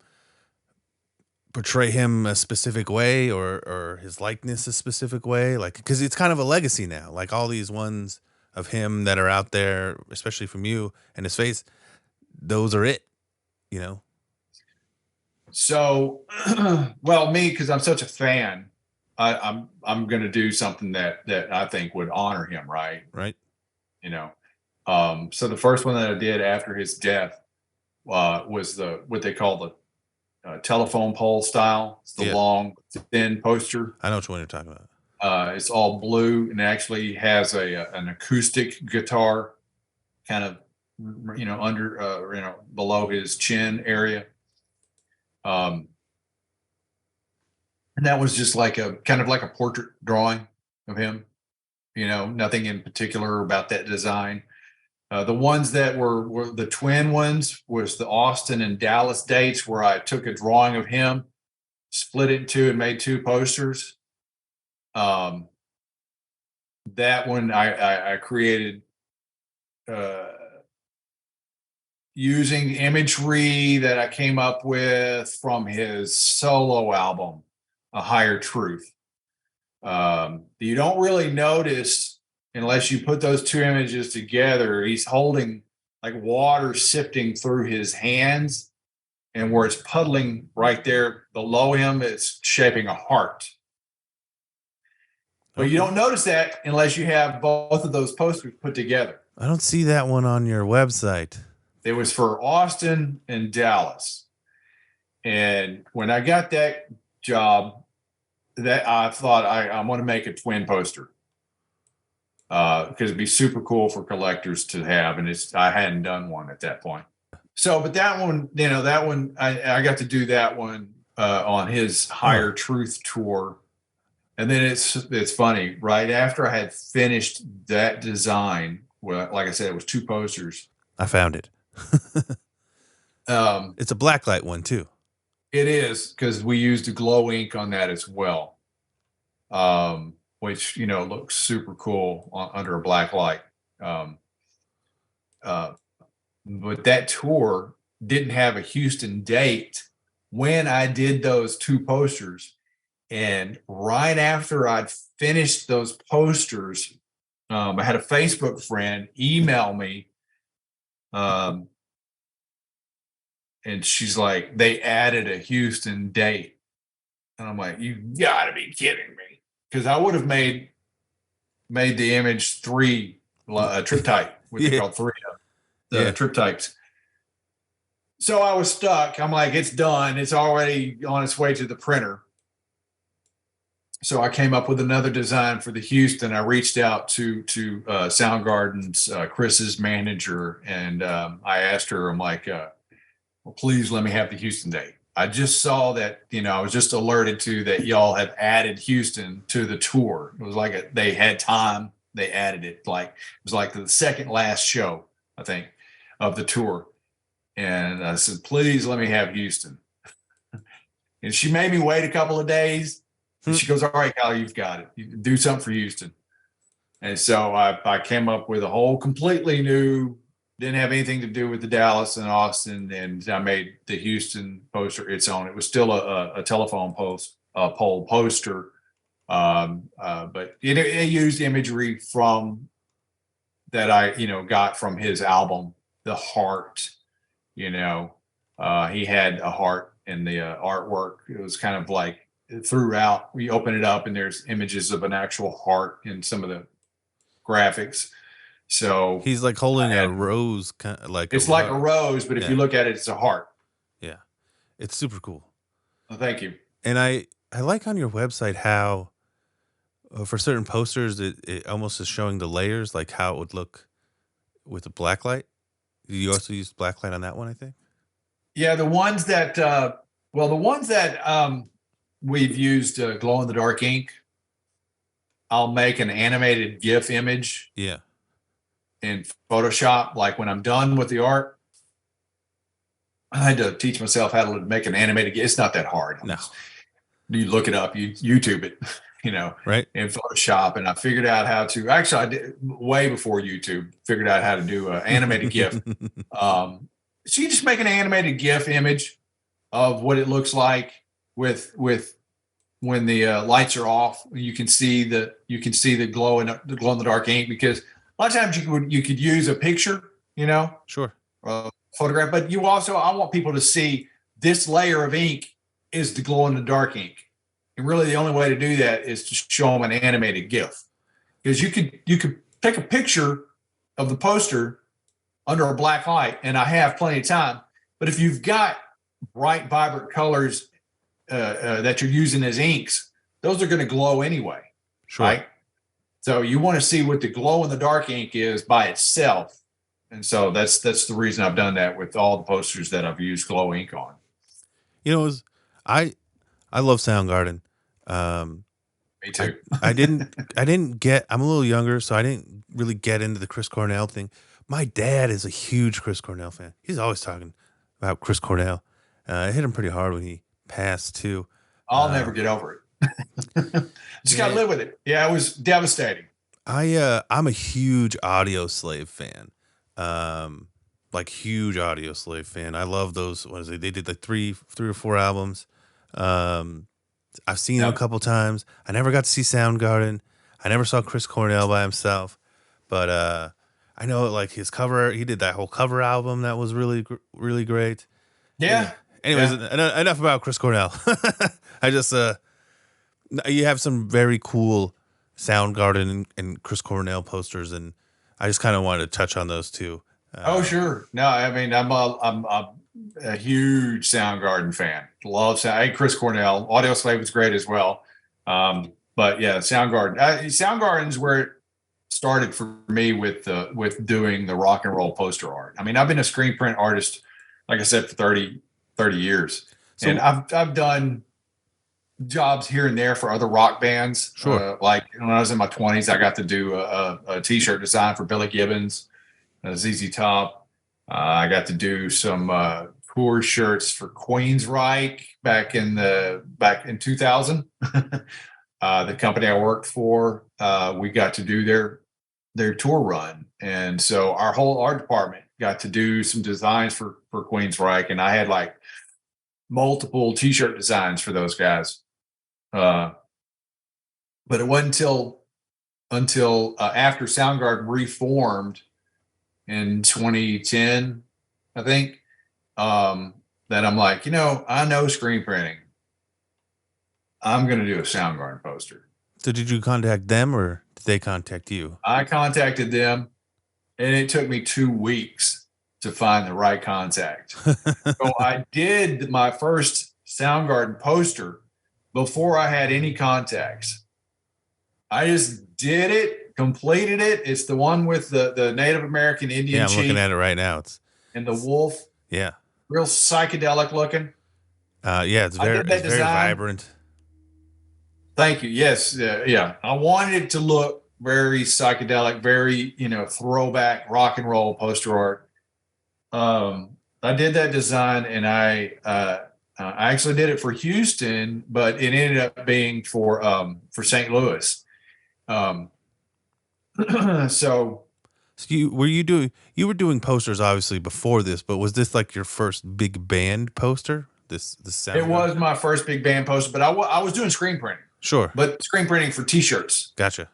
portray him a specific way or his likeness a specific way? Like, because it's kind of a legacy now, like all these ones of him that are out there, especially from you and his face, those are it, So, well, me, because I'm such a fan, I'm going to do something that I think would honor him, right? Right. So the first one that I did after his death was what they call the telephone pole style. It's the long, thin poster. I know which one you're talking about. It's all blue and actually has an acoustic guitar, kind of under below his chin area. And that was just like a kind of like a portrait drawing of him. Nothing in particular about that design. The ones that were the twin ones was the Austin and Dallas dates where I took a drawing of him, split it in 2 and made 2 posters. That one I created using imagery that I came up with from his solo album, A Higher Truth. You don't really notice unless you put those 2 images together. He's holding like water sifting through his hands, and where it's puddling right there below him, it's shaping a heart. But you don't notice that unless you have both of those posters put together. I don't see that one on your website. It was for Austin and Dallas. And when I got that job, that I thought I want to make a twin poster. Because it'd be super cool for collectors to have, and I hadn't done one at that point. So, but that one, I got to do that one on his Higher Truth tour, and then it's funny. Right after I had finished that design, well, like I said, it was 2 posters. I found it. It's a blacklight one too. It is, because we used a glow ink on that as well. Which looks super cool under a black light. But that tour didn't have a Houston date when I did those 2 posters. And right after I'd finished those posters, I had a Facebook friend email me. And she's like, they added a Houston date. And I'm like, you gotta be kidding me. because I would have made the image 3 triptyte, what they call 3 triptypes. So I was stuck. I'm like, it's done. It's already on its way to the printer. So I came up with another design for the Houston. I reached out to Soundgarden's Chris's manager, and I asked her, I'm like, well, please let me have the Houston date. I just saw that, I was just alerted to that y'all have added Houston to the tour. It was like they had time. They added it. It was like the second last show, I think, of the tour. And I said, please let me have Houston. And she made me wait a couple of days. And she goes, all right, Kyle, you've got it. You do something for Houston. And so I came up with a whole completely new, didn't have anything to do with the Dallas and Austin. And I made the Houston poster its own. It was still a telephone pole poster. But it used imagery from that I, got from his album, The Heart. He had a heart in the artwork. It was kind of like throughout, we open it up and there's images of an actual heart in some of the graphics. So he's like holding a rose, kind of like it's like a rose, but if you look at it, it's a heart. Yeah, it's super cool. Well, thank you. And I like on your website how for certain posters it almost is showing the layers, like how it would look with the black light. You also use black light on that one, I think. Yeah, the ones that we've used glow in the dark ink. I'll make an animated GIF image. Yeah. In Photoshop, like when I'm done with the art, I had to teach myself how to make an animated GIF. It's not that hard. No. You look it up, you YouTube it, right, in Photoshop, and I figured out how to. Actually, I did way before YouTube. Figured out how to do an animated GIF. So you just make an animated GIF image of what it looks like with when the lights are off. You can see the glow in the dark ink, because a lot of times you could use a picture, sure, photograph, but I want people to see this layer of ink is the glow in the dark ink. And really the only way to do that is to show them an animated GIF, because you could take a picture of the poster under a black light, and I have plenty of time. But if you've got bright, vibrant colors that you're using as inks, those are going to glow anyway, sure. Right? So you want to see what the glow in the dark ink is by itself. And so that's the reason I've done that with all the posters that I've used glow ink on. I love Soundgarden. Me too. I didn't get. I'm a little younger, so I didn't really get into the Chris Cornell thing. My dad is a huge Chris Cornell fan. He's always talking about Chris Cornell. I hit him pretty hard when he passed too. I'll never get over it. Just gotta live with it. Yeah, it was devastating. I'm a huge Audio Slave fan. Huge Audio Slave fan. I love those. What is it? They did like three or four albums. I've seen them a couple times. I never got to see Soundgarden. I never saw Chris Cornell by himself, but I know like his cover. He did that whole cover album that was really really great. Yeah. Anyways, enough about Chris Cornell. I just you have some very cool Soundgarden and Chris Cornell posters, and I just kind of wanted to touch on those too. Oh sure, no, I mean I'm a huge Soundgarden fan. Love Sound. Hey, Chris Cornell, Audio Slave was great as well. But yeah, Soundgarden. Soundgarden's where it started for me with doing the rock and roll poster art. I mean, I've been a screen print artist, like I said, for 30 years, and I've done jobs here and there for other rock bands. Sure. Like when I was in my 20s, I got to do a t-shirt design for Billy Gibbons, ZZ Top. I got to do some tour shirts for Queensryche back in 2000. The company I worked for, we got to do their tour run, and so our whole art department got to do some designs for Queensryche, and I had like multiple t-shirt designs for those guys. But it wasn't until after Soundgarden reformed in 2010, I think, that I'm like, I know screen printing. I'm going to do a Soundgarden poster. So did you contact them or did they contact you? I contacted them, and it took me 2 weeks to find the right contact. So I did my first Soundgarden poster before I had any contacts. I just did it, completed it. It's the one with the Native American Indian Yeah, I'm looking chief at it right now. and the wolf, Yeah. real psychedelic looking. Yeah, it's I did that very design. vibrant. Thank you. Yes, yeah. I wanted it to look very psychedelic, very throwback rock and roll poster art. I did that design, and I actually did it for Houston, but it ended up being for St. Louis. Um, so So you were doing posters obviously before this, but was this like your first big band poster? This it sound was my first big band poster, but I was doing screen printing, Sure. but screen printing for T-shirts. Gotcha.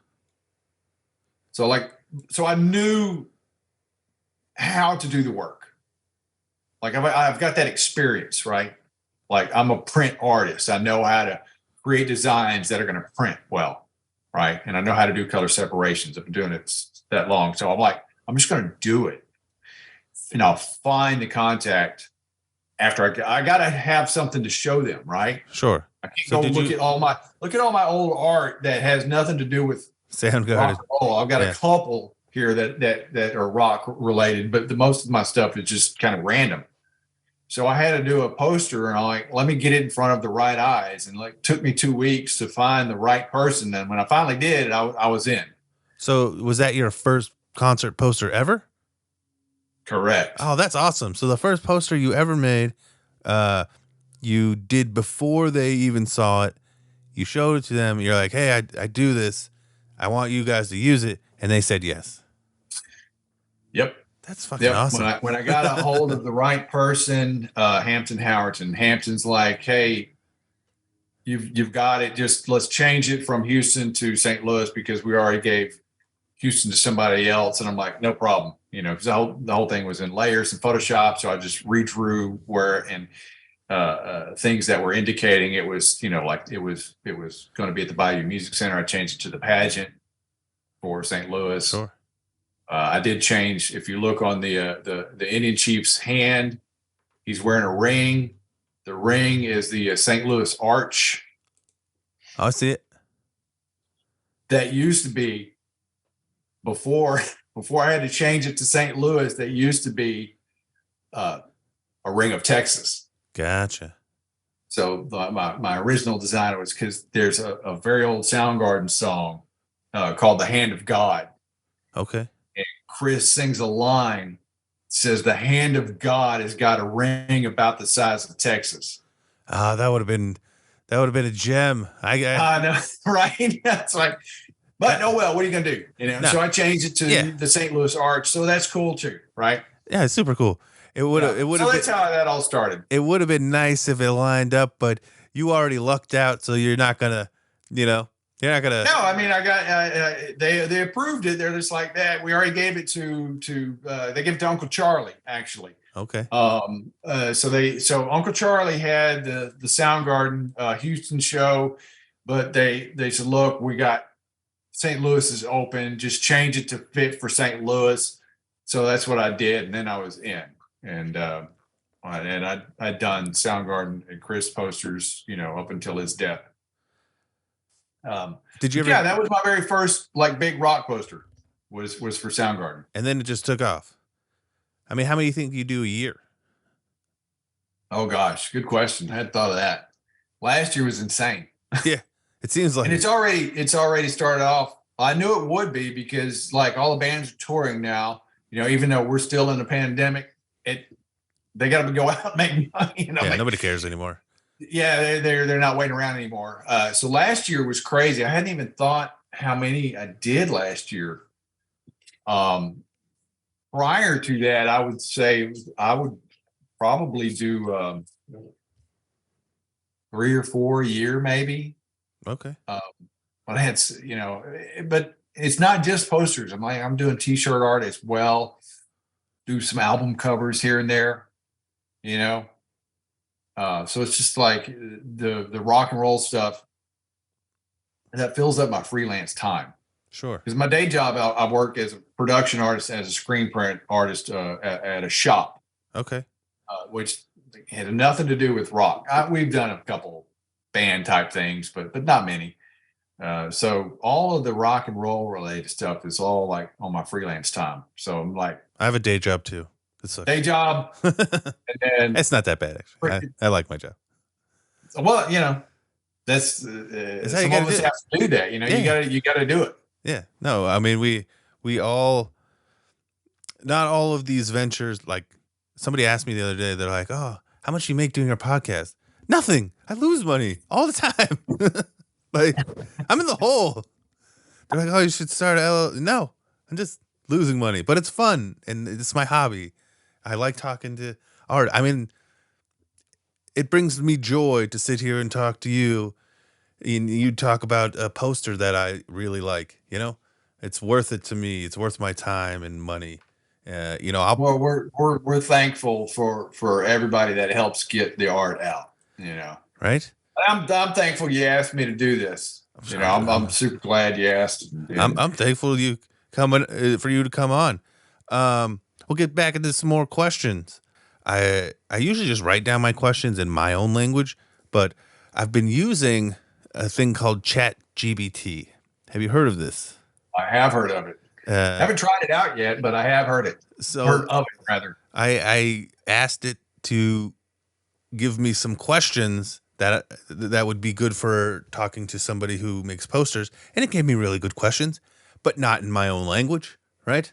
So I knew how to do the work. Like I've got that experience, right? Like I'm a print artist. I know how to create designs that are going to print well, right? And I know how to do color separations. I've been doing it that long. So I'm like, I'm just going to do it. And I'll find the contact after I got to have something to show them, right? Sure. I can't go look at all my old art that has nothing to do with Soundgarden. rock and roll. I've got a couple here that are rock related, but the most of my stuff is just kind of random. So I had to do a poster, and I'm like, let me get it in front of the right eyes. And like, took me 2 weeks to find the right person. And when I finally did, I was in. So was that your first concert poster ever? Correct. Oh, that's awesome. So the first poster you ever made, you did before they even saw it. You showed it to them. You're like, hey, I do this. I want you guys to use it. And they said yes. Yep. That's fucking awesome. When I got a hold of the right person, Hampton Howerton, Hampton's like, hey, you've got it. Just let's change it from Houston to St. Louis because we already gave Houston to somebody else. And I'm like, no problem. Because the whole thing was in layers and Photoshop. So I just redrew things that were indicating it was, like it was going to be at the Bayou Music Center. I changed it to the pageant for St. Louis. Sure. I did change. If you look on the Indian chief's hand, he's wearing a ring. The ring is the St. Louis Arch. I see it. That used to be before I had to change it to St. Louis. That used to be a ring of Texas. Gotcha. So my original design was because there's a very old Soundgarden song called "The Hand of God." Okay. Chris sings a line, says the hand of God has got a ring about the size of Texas. That would have been a gem. I know, right? That's like, but no, well, what are you gonna do? No. So I changed it to the St. Louis Arch. So that's cool too, right? Yeah, it's super cool. It would have. So that's how that all started. It would have been nice if it lined up, but you already lucked out, so you're not gonna, You're not gonna. No, I mean, I got they approved it. They're just like that. We already gave it to they gave it to Uncle Charlie actually. Okay. So Uncle Charlie had the Soundgarden Houston show, but they said, look, we got St. Louis is open. Just change it to fit for St. Louis. So that's what I did, and then I was in, and I'd done Soundgarden and Chris posters, up until his death. Did you ever? Yeah, that was my very first big rock poster was for Soundgarden. And then it just took off. I mean, how many do you think you do a year? Oh gosh, good question. I hadn't thought of that. Last year was insane. Yeah, it seems like. And it's already started off. I knew it would be because all the bands are touring now. Even though we're still in the pandemic, they got to go out and make money. Nobody cares anymore. Yeah, they're not waiting around anymore. So last year was crazy. I hadn't even thought how many I did last year. Prior to that, I would say I would probably do 3 or 4 a year, maybe. Okay. But I had, but it's not just posters. I'm doing T-shirt art as well. Do some album covers here and there. So it's just like the rock and roll stuff that fills up my freelance time. Sure. Because my day job, I work as a production artist, as a screen print artist at a shop. Okay. Which had nothing to do with rock. We've done a couple band type things, but not many. So all of the rock and roll related stuff is all like on my freelance time. So I'm like, I have a day job too. day job, and then it's not that bad actually. I like my job. Well, that's some of us have to do that. You gotta do it. Yeah. No, I mean we all, not all of these ventures. Like somebody asked me the other day, they're like, "Oh, how much do you make doing your podcast?" Nothing. I lose money all the time. Like I'm in the hole. They're like, "Oh, you should start No, I'm just losing money, but it's fun and it's my hobby. I like talking to art. I mean, it brings me joy to sit here and talk to you. And you talk about a poster that I really like. It's worth it to me. It's worth my time and money. Well, we're thankful for everybody that helps get the art out. Right. I'm thankful you asked me to do this. I'm super glad you asked. I'm thankful for you to come on. We'll get back into some more questions. I usually just write down my questions in my own language, but I've been using a thing called ChatGPT. Have you heard of this? I have heard of it. I haven't tried it out yet, but I have heard it. Heard of it, rather. I asked it to give me some questions that would be good for talking to somebody who makes posters, and it gave me really good questions, but not in my own language, right?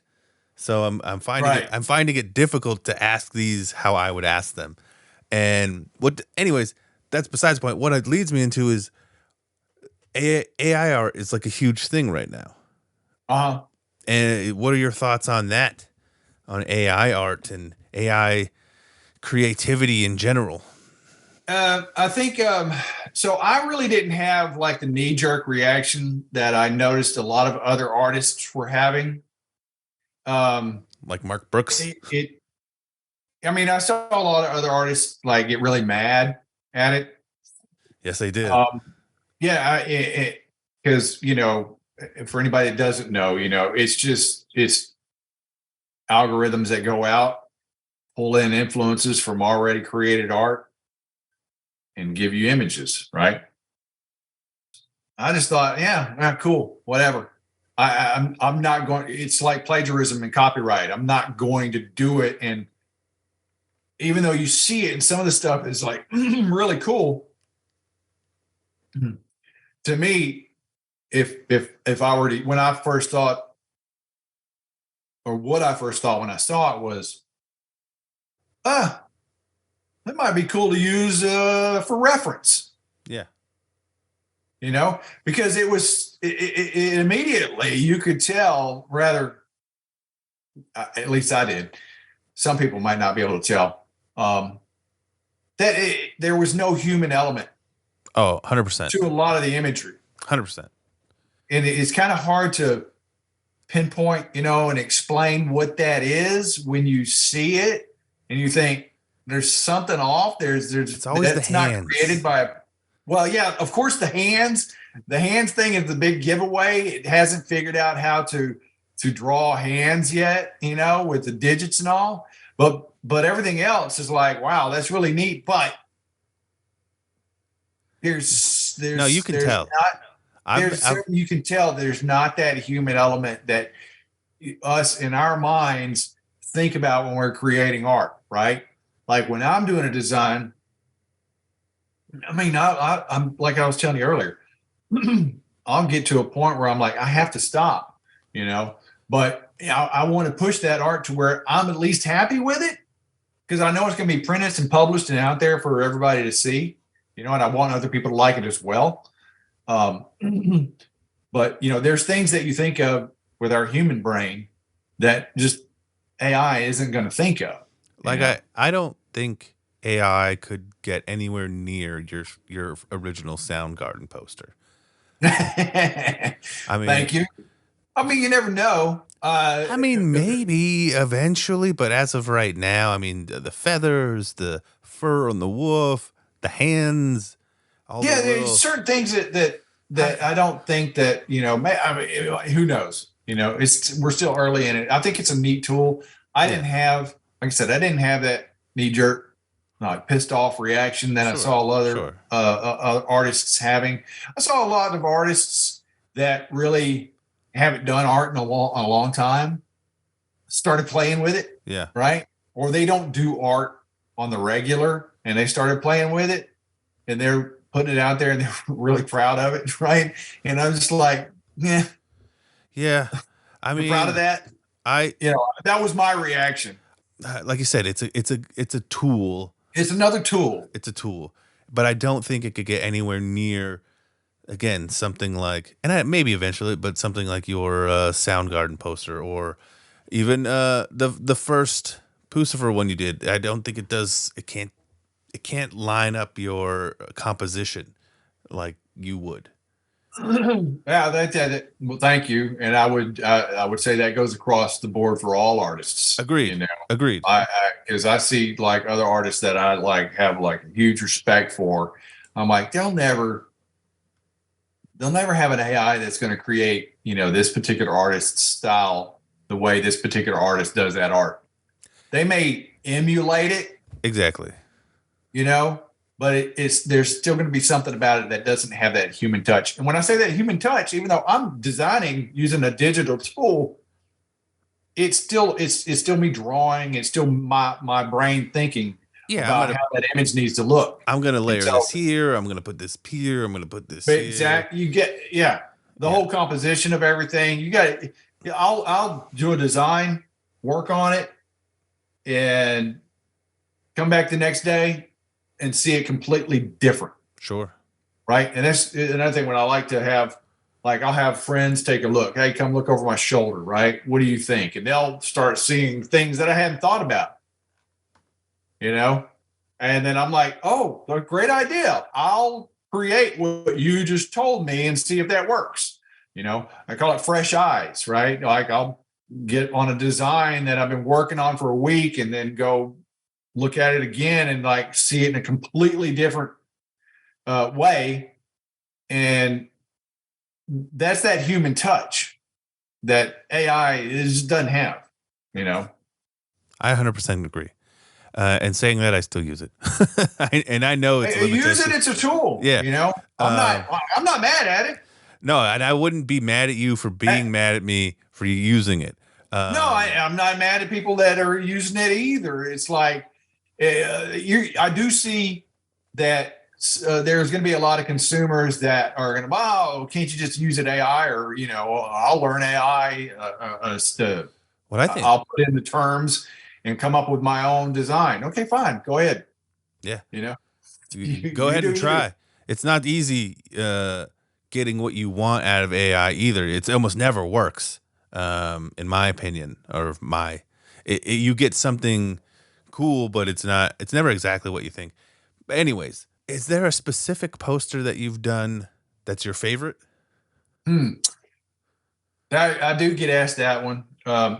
So I'm finding it difficult to ask these how I would ask them. And anyways, that's besides the point. What it leads me into is AI art is like a huge thing right now. Uh-huh. And what are your thoughts on that? On AI art and AI creativity in general? I think so. I really didn't have like the knee-jerk reaction that I noticed a lot of other artists were having. Like Mark Brooks. I saw a lot of other artists like get really mad at it. Yes, they did. Because for anybody that doesn't know, it's algorithms that go out, pull in influences from already created art, and give you images, right? I just thought, cool, whatever. I'm not going. It's like plagiarism and copyright. I'm not going to do it. And even though you see it, and some of the stuff is like really cool, to me, if I were to, when I first thought, or what I first thought when I saw it was, that might be cool to use for reference. Yeah. Because it immediately you could tell, rather, at least I did. Some people might not be able to tell that there was no human element. Oh, 100%. To a lot of the imagery. 100%. And it's kind of hard to pinpoint, and explain what that is when you see it and you think there's something off. It's always that's the not hands. Created by. Well, yeah, of course the hands. The hands thing is the big giveaway. It hasn't figured out how to draw hands yet, with the digits and all. But everything else is like, wow, that's really neat. But there's no, you can tell. You can tell there's not that human element that us in our minds think about when we're creating art, right? Like when I'm doing a design, I'm like I was telling you earlier, I'll get to a point where I'm like, I have to stop, but I want to push that art to where I'm at least happy with it, because I know it's going to be printed and published and out there for everybody to see, and I want other people to like it as well. But there's things that you think of with our human brain that just AI isn't going to think of. Like I don't think AI could get anywhere near your original Soundgarden poster. Thank you. You never know. Maybe eventually, but as of right now, the feathers, the fur on the wolf, the hands. There's certain things I don't think that, I mean, who knows? We're still early in it. I think it's a neat tool. I didn't have, like I said, I didn't have that knee jerk, pissed off reaction that I saw other artists having. I saw a lot of artists that really haven't done art in a long time started playing with it. Yeah. Right. Or they don't do art on the regular and they started playing with it and they're putting it out there and they're really proud of it. Right. And I'm just like, yeah. Yeah. I mean, proud of that. That was my reaction. Like you said, it's a tool. It's another tool. It's a tool, but I don't think it could get anywhere near, again, something like, and maybe eventually, but something like your Soundgarden poster, or even the first Puscifer one you did. I don't think it does. It can't line up your composition like you would. Yeah, that. Well, thank you. And I would say that goes across the board for all artists. Agreed. Agreed. Because I see like other artists that I like have like huge respect for. I'm like, they'll never have an AI that's going to create, this particular artist's style the way this particular artist does that art. They may emulate it. Exactly. But there's still going to be something about it that doesn't have that human touch. And when I say that human touch, even though I'm designing using a digital tool, it's still me drawing. It's still my brain thinking about how that image needs to look. I'm going to layer this here. I'm going to put this here. I'm going to put this here. Exactly. You get, the whole composition of everything. You got it. I'll do a design, work on it, and come back the next day and see it completely different. Sure. Right. And that's another thing when I like to have, like, I'll have friends take a look. Hey, come look over my shoulder. Right. What do you think? And they'll start seeing things that I hadn't thought about, and then I'm like, oh, a great idea. I'll create what you just told me and see if that works. I call it fresh eyes, right? Like I'll get on a design that I've been working on for a week and then go look at it again and like see it in a completely different way. And that's that human touch that AI just doesn't have, I 100% agree. And saying that, I still use it. And I know it's limited. Use it, it's a tool. Yeah. I'm not mad at it. No, and I wouldn't be mad at you for being mad at me for using it. No, I'm not mad at people that are using it either. It's like, I do see that there's going to be a lot of consumers that are going to, oh, can't you just use it AI? Or, I'll learn AI. What I think. I'll put in the terms and come up with my own design. Okay, fine. Go ahead. Yeah. Go ahead and try. It's not easy getting what you want out of AI either. It almost never works, in my opinion, or you get something cool, but it's never exactly what you think. But anyways, is there a specific poster that you've done that's your favorite? I do get asked that one. I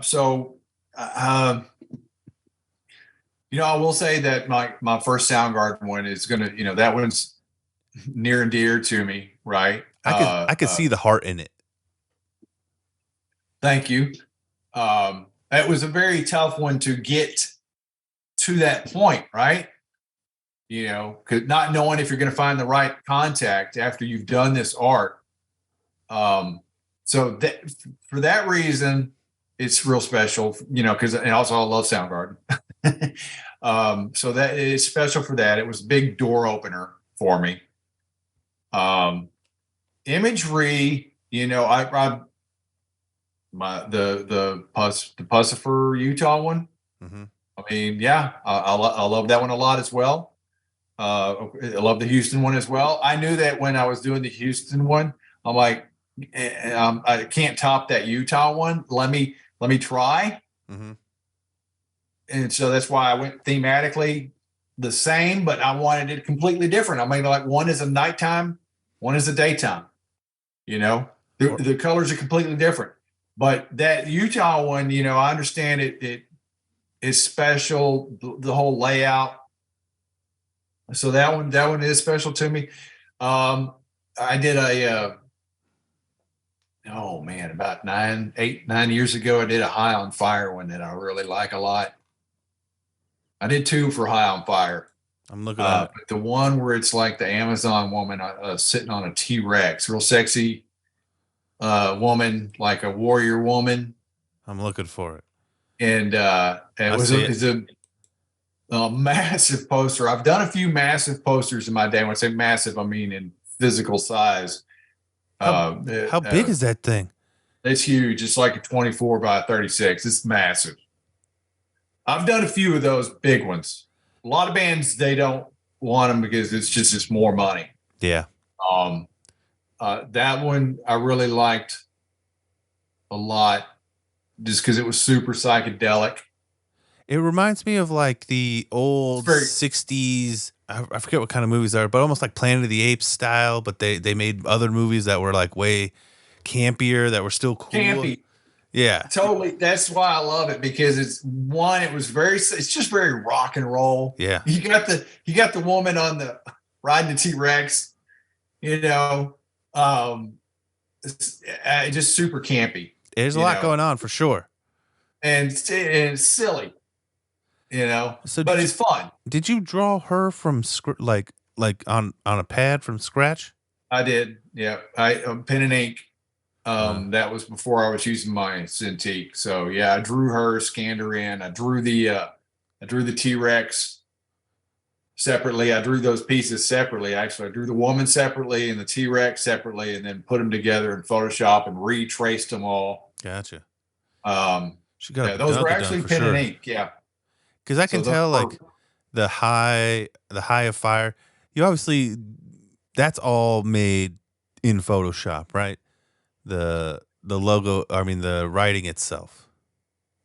will say that my first Soundgarden one is gonna, that one's near and dear to me, right? I could see the heart in it. Thank you. It was a very tough one to get to that point, right? Cause not knowing if you're going to find the right contact after you've done this art. So that for that reason, it's real special, and also I love Soundgarden. So that is special for that. It was a big door opener for me. Imagery, the Puscifer Utah one. Mm-hmm. I mean, I love that one a lot as well. I love the Houston one as well. I knew that when I was doing the Houston one, I'm like, I can't top that Utah one. Let me try. Mm-hmm. And so that's why I went thematically the same, but I wanted it completely different. I mean, like one is a nighttime, one is a daytime. The colors are completely different. But that Utah one, I understand it is special, the whole layout. So that one is special to me. I did a oh man, about 9 years ago, I did a High on Fire one that I really like a lot. I did two for High on Fire. I'm looking at it. But the one where it's like the Amazon woman sitting on a T-Rex, real sexy woman, like a warrior woman. I'm looking for it. And I see it's a massive poster. I've done a few massive posters in my day. When I say massive, I mean in physical size. How big is that thing? It's huge. It's like a 24 by 36. It's massive. I've done a few of those big ones. A lot of bands, they don't want them because it's more money. Yeah. That one I really liked a lot just because it was super psychedelic. It reminds me of like the old 60s. I forget what kind of movies they are, but almost like Planet of the Apes style. But they made other movies that were like way campier, that were still cool. Campy. Yeah, totally. That's why I love it, because it's just very rock and roll. Yeah. You got the woman on the riding the T-Rex, it's just super campy. There's a lot going on for sure. And it's silly, So but it's fun. Did you draw her from like on a pad from scratch? I did. Yeah. Pen and ink. That was before I was using my Cintiq. So yeah, I drew her, scanned her in. I drew the T-Rex separately. I drew those pieces separately. Actually, I drew the woman separately and the T-Rex separately, and then put them together in Photoshop and retraced them all. Gotcha. Those were actually pen and ink. Yeah. Because I can tell like the high of fire. You obviously, that's all made in Photoshop, right? The logo, I mean the writing itself.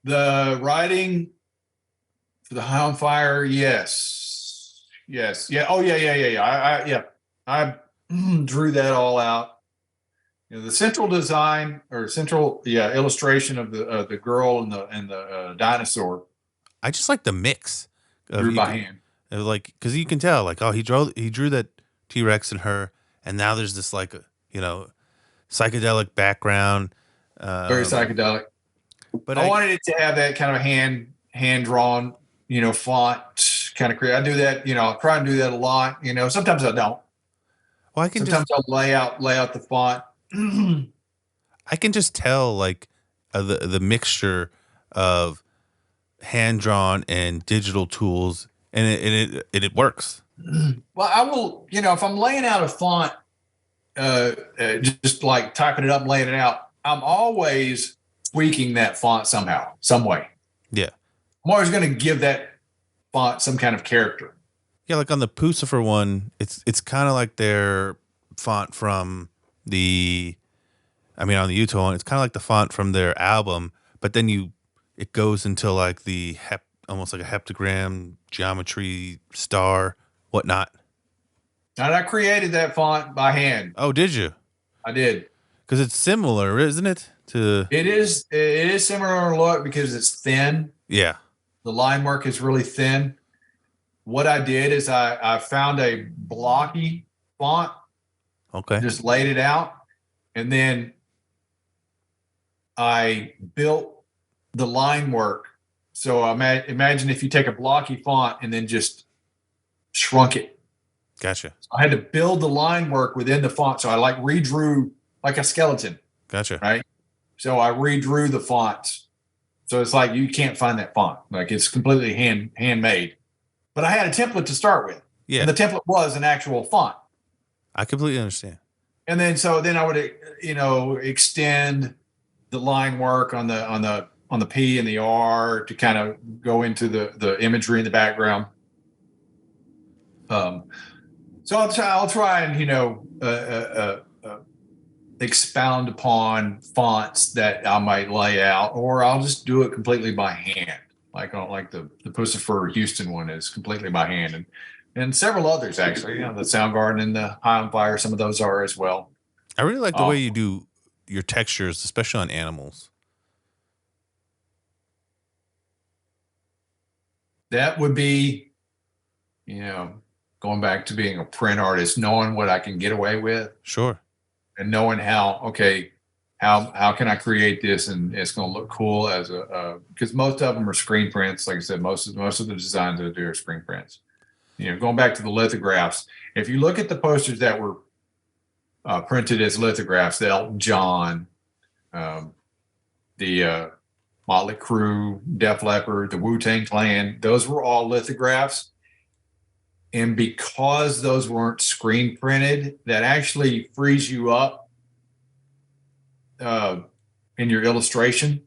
The writing for the High on Fire, yes, yeah, oh yeah. I drew that all out. The central design or illustration of the girl and the dinosaur. I just like the mix. Drew by hand. It was like, because you can tell, like, oh, he drew that T-Rex and her, and now there's this like, psychedelic background. Very psychedelic. But I wanted it to have that kind of hand drawn, font kind of create. I do that, I try and do that a lot. Sometimes I don't. Well, sometimes I'll lay out the font. I can just tell like the mixture of hand drawn and digital tools, and it works. Well, I will, if I'm laying out a font, just like typing it up and laying it out, I'm always tweaking that font somehow, some way. Yeah. I'm always going to give that font some kind of character. Yeah, like on the Puscifer one, it's kind of like their font from on the Utah one, it's kind of like the font from their album, but then it goes into like the almost like a heptagram geometry star, whatnot. And I created that font by hand. Oh, did you? I did. Because it's similar, isn't it? It is similar in look because it's thin. Yeah. The line work is really thin. What I did is I found a blocky font. Okay. Just laid it out. And then I built the line work. So imagine if you take a blocky font and then just shrunk it. Gotcha. So I had to build the line work within the font. So I redrew like a skeleton. Gotcha. Right. So I redrew the fonts. So it's like you can't find that font. Like it's completely handmade. But I had a template to start with. Yeah. And the template was an actual font. I completely understand. And then I would extend the line work on the P and the R to kind of go into the imagery in the background. So I'll try and expound upon fonts that I might lay out, or I'll just do it completely by hand, like the Puscifer Houston one is completely by hand, and several others actually. The Soundgarden and the High on Fire, some of those are as well. I really like the way you do your textures, especially on animals. That would be, going back to being a print artist, knowing what I can get away with. Sure. And knowing how, okay, how can I create this and it's going to look cool as because most of them are screen prints. Like I said, most of the designs that I do are screen prints. Going back to the lithographs, if you look at the posters that were printed as lithographs, the Elton John, the Motley Crue, Def Leppard, the Wu-Tang Clan, those were all lithographs. And because those weren't screen printed, that actually frees you up in your illustration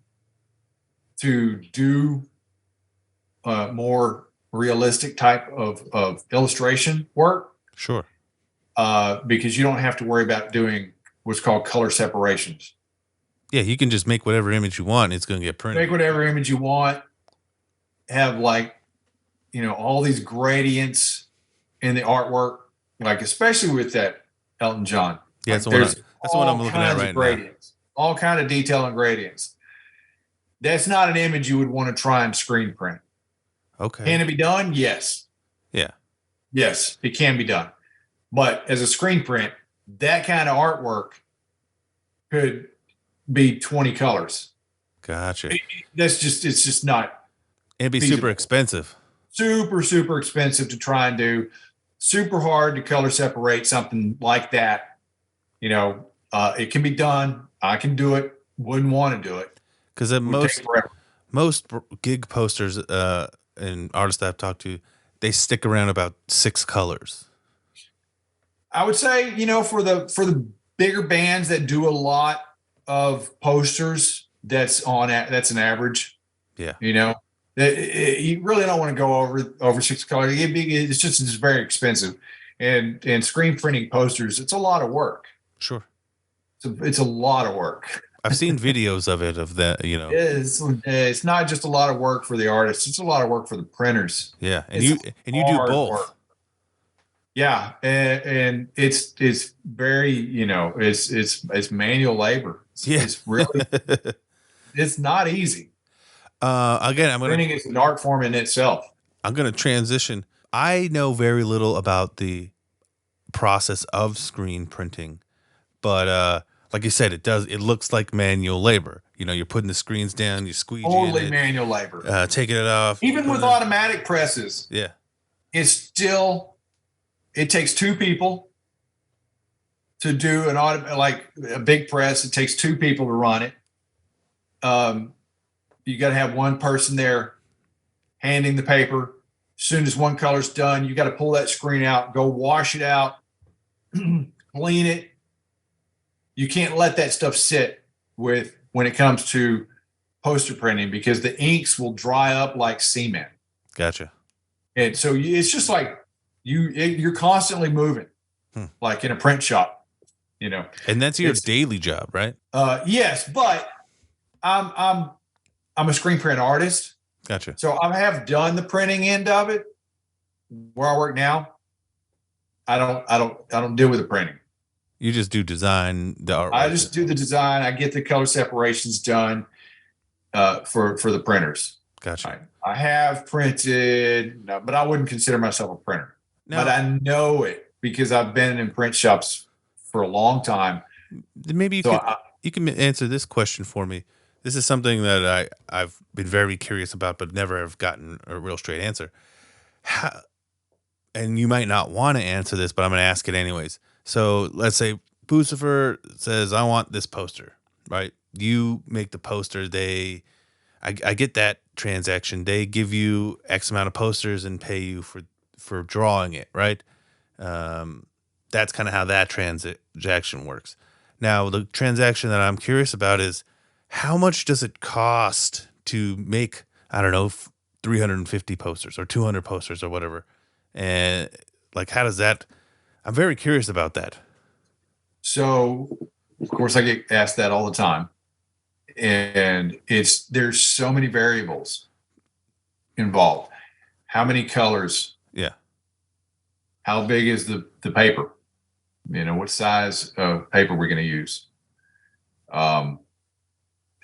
to do more realistic type of illustration work. Sure. Because you don't have to worry about doing what's called color separations. Yeah, you can just make whatever image you want. It's going to get printed. Make whatever image you want. Have all these gradients in the artwork, especially with that Elton John. Yeah, that's what I'm looking at right now. All kind of detail and gradients. That's not an image you would want to try and screen print. Okay. Can it be done? Yes. Yeah. Yes, it can be done. But as a screen print, that kind of artwork could be 20 colors. Gotcha. It's just not. It'd be feasible. Super expensive. Super, super expensive to try and do. Super hard to color separate something like that. It can be done. I can do it. Wouldn't want to do it. Because most gig posters and artists I've talked to, they stick around about 6 colors. I would say, for the bigger bands that do a lot of posters, that's an average. Yeah. You really don't want to go over 6 colors. It's just very expensive, and screen printing posters, it's a lot of work. Sure. It's a lot of work. I've seen videos of that. It's not just a lot of work for the artists; it's a lot of work for the printers. Yeah, and you do both. Work. Yeah, and it's very it's manual labor. It's really it's not easy. Again, printing is an art form in itself. I'm going to transition. I know very little about the process of screen printing, but like you said, it looks like manual labor. You're putting the screens down, you squeegee totally manual labor. Taking it off. Even with automatic presses. Yeah. It takes 2 people to do a big press. It takes 2 people to run it. You got to have one person there handing the paper. As soon as one color's done, you got to pull that screen out, go wash it out, clean it. You can't let that stuff sit when it comes to poster printing, because the inks will dry up like cement. Gotcha. And so it's just like you're constantly moving, like in a print shop, And that's your daily job, right? Yes, but I'm a screen print artist. Gotcha. So I have done the printing end of it. Where I work now, I don't deal with the printing. You just do design, the artwork. I just do the design. I get the color separations done for the printers. Gotcha. I have printed, but I wouldn't consider myself a printer. No. But I know it because I've been in print shops for a long time. Maybe you can answer this question for me. This is something that I've been very curious about, but never have gotten a real straight answer. And you might not want to answer this, but I'm going to ask it anyways. So let's say Puscifer says, I want this poster, right? You make the poster. I get that transaction. They give you X amount of posters and pay you for drawing it, right? That's kind of how that transaction works. Now, the transaction that I'm curious about is, how much does it cost to make, 350 posters or 200 posters or whatever? And how does that, I'm very curious about that. So, of course, I get asked that all the time. And there's so many variables involved. How many colors? Yeah. How big is the paper? What size of paper we're going to use?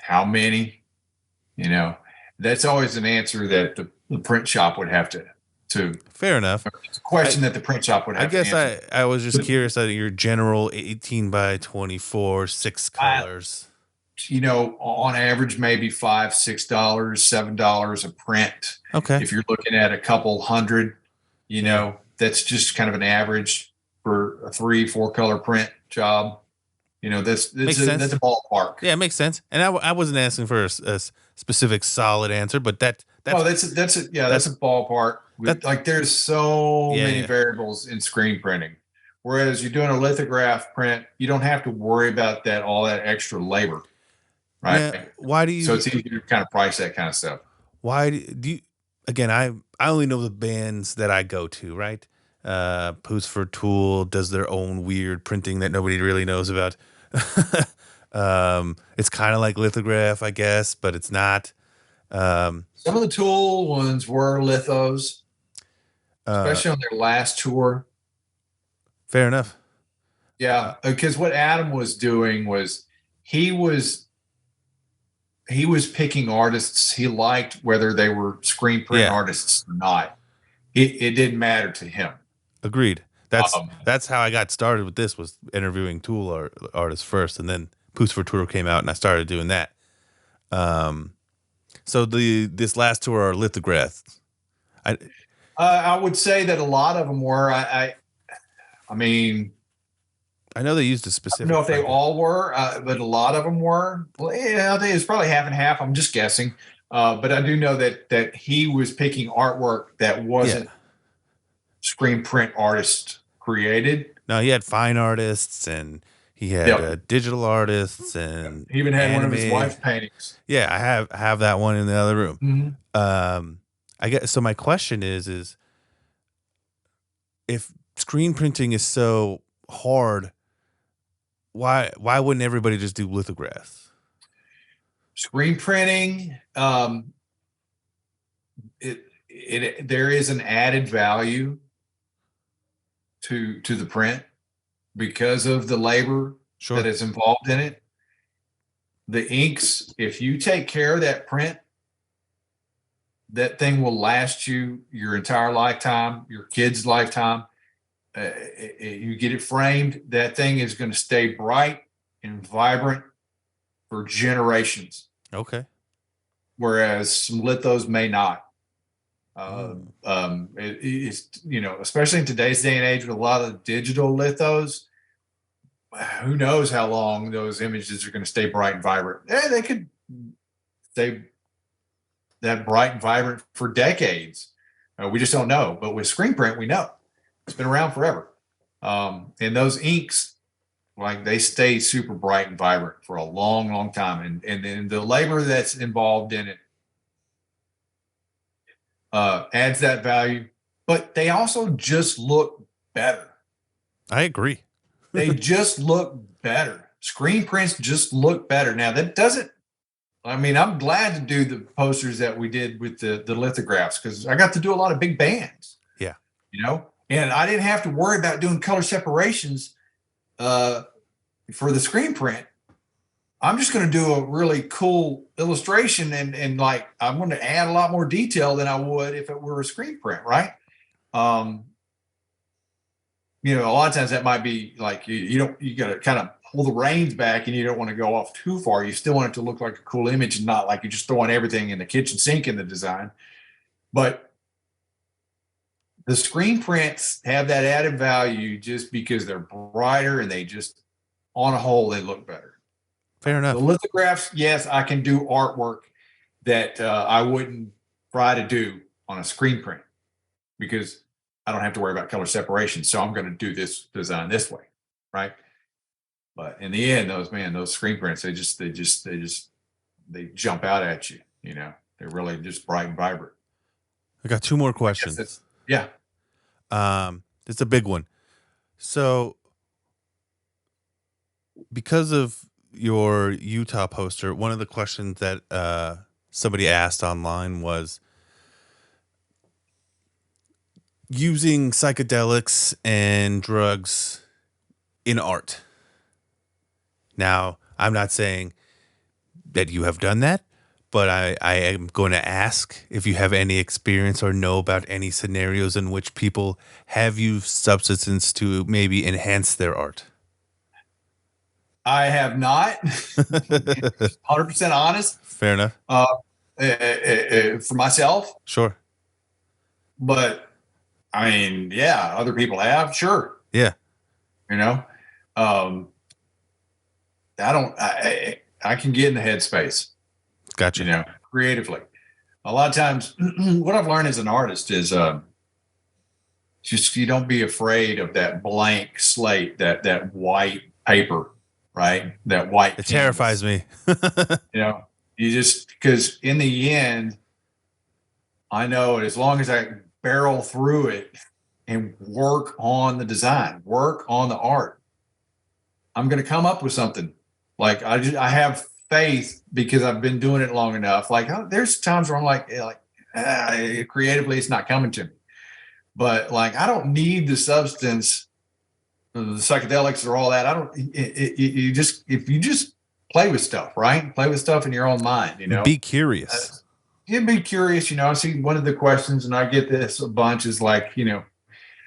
How many? That's always an answer that the print shop would have to. Fair enough. It's a question that the print shop would have to answer. I guess I was just curious that your general 18 by 24, 6 colors. on average, maybe $5, $6, $7 a print. Okay. If you're looking at a couple hundred, that's just kind of an average for a 3-4 color print job. That's Makes sense. that's a ballpark. Yeah, it makes sense. And I wasn't asking for a specific solid answer, but that's a ballpark. Like there's so many variables in screen printing. Whereas you're doing a lithograph print, you don't have to worry about all that extra labor, right? Now, why do you? So it's easier to kind of price that kind of stuff. Why do you? Again, I only know the bands that I go to, right? Puscifer Tool does their own weird printing that nobody really knows about. It's kind of like lithograph, I guess, but it's not. Some of the Tool ones were lithos, especially on their last tour. Fair enough. Yeah, because what Adam was doing was he was picking artists he liked, whether they were screen print artists or not. It didn't matter to him. Agreed. That's how I got started with this, was interviewing Tool artists first, and then Puscifer Tour came out, and I started doing that. So this last tour are lithographs. I would say that a lot of them were. I mean, I know they used a specific. I don't know if they all were, but a lot of them were. Well, yeah, I think it's probably half and half. I'm just guessing. But I do know that he was picking artwork that wasn't screen print artist created. No, he had fine artists, and he had digital artists, and he even had one of his wife's paintings. Yeah, I have that one in the other room. Mm-hmm. I guess so. My question is if screen printing is so hard, why wouldn't everybody just do lithographs? Screen printing, there is an added value to the print because of the labor that is involved in it. The inks, if you take care of that print, that thing will last you your entire lifetime, your kid's lifetime. You get it framed, that thing is going to stay bright and vibrant for generations. Okay. Whereas some lithos may not. It's especially in today's day and age with a lot of digital lithos, who knows how long those images are going to stay bright and vibrant. They could stay that bright and vibrant for decades. We just don't know. But with screen print, we know it's been around forever. And those inks, like, they stay super bright and vibrant for a long, long time. And then the labor that's involved in it adds that value. But they also just look better. I agree. They just look better. Screen prints just look better. Now, that doesn't, I'm glad to do the posters that we did with the lithographs, because I got to do a lot of big bands. Yeah. And I didn't have to worry about doing color separations for the screen print. I'm just going to do a really cool illustration and like, I'm going to add a lot more detail than I would if it were a screen print, right? A lot of times that might be like, you got to kind of pull the reins back, and you don't want to go off too far. You still want it to look like a cool image and not like you're just throwing everything in the kitchen sink in the design. But the screen prints have that added value just because they're brighter, and they just, on a whole, they look better. Fair enough. The lithographs, yes, I can do artwork that I wouldn't try to do on a screen print because I don't have to worry about color separation. So I'm going to do this design this way, right? But in the end, those screen prints, they jump out at you. They're really just bright and vibrant. I got two more questions. Yeah. It's a big one. So, because of your Utah poster, one of the questions that somebody asked online was using psychedelics and drugs in art. Now, I'm not saying that you have done that, but I am going to ask if you have any experience or know about any scenarios in which people have used substances to maybe enhance their art. I have not. 100% honest. Fair enough. For myself, Sure. but I mean, yeah, other people have, sure. Yeah. You know, um, I can get in the headspace, Gotcha. you know, creatively. A lot of times, what I've learned as an artist is just you don't be afraid of that blank slate, that white paper, right? That white It canvas. terrifies me. You know, you just because in the end, I know as long as I barrel through it and work on the design, work on the art, I'm going to come up with something. Like I have faith because I've been doing it long enough. Like there's times where I'm like creatively, it's not coming to me. But like I don't need the substance, the psychedelics or all that. I don't. You just if you just play with stuff, right? Play with stuff in your own mind. You know, be curious. You be curious. You know, I see one of the questions, and I get this a bunch is like, you know,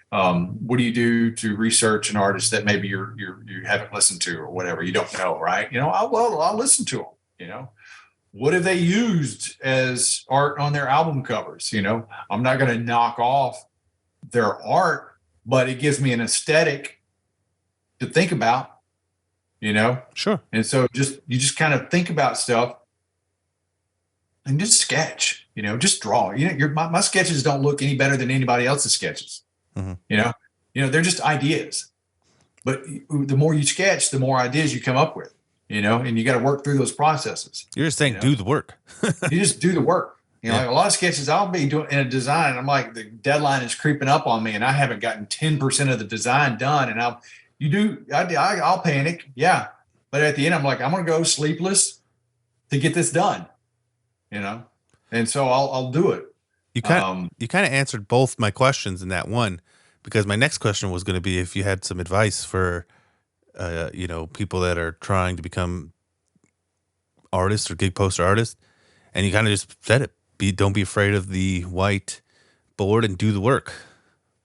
what do you do to research an artist that maybe you haven't listened to or whatever you don't know, right? You know, I'll listen to them. You know, what have they used as art on their album covers? You know, I'm not going to knock off their art, but it gives me an aesthetic to think about. You know, Sure. and so you just kind of think about stuff and just sketch. You know, just draw. You know, my sketches don't look any better than anybody else's sketches. Mm-hmm. You know, they're just ideas. But the more you sketch, the more ideas you come up with. You know, and you got to work through those processes. You're just saying, do the work. You just do the work. You know, like a lot of sketches I'll be doing in a design, and I'm like, the deadline is creeping up on me, and I haven't gotten 10% of the design done, and I'll panic, yeah. But at the end, I'm like, I'm gonna go sleepless to get this done. You know, and so I'll do it. You kind of answered both my questions in that one, because my next question was going to be if you had some advice for, you know, people that are trying to become artists or gig poster artists, and you kind of just said it. Don't be afraid of the white board and do the work.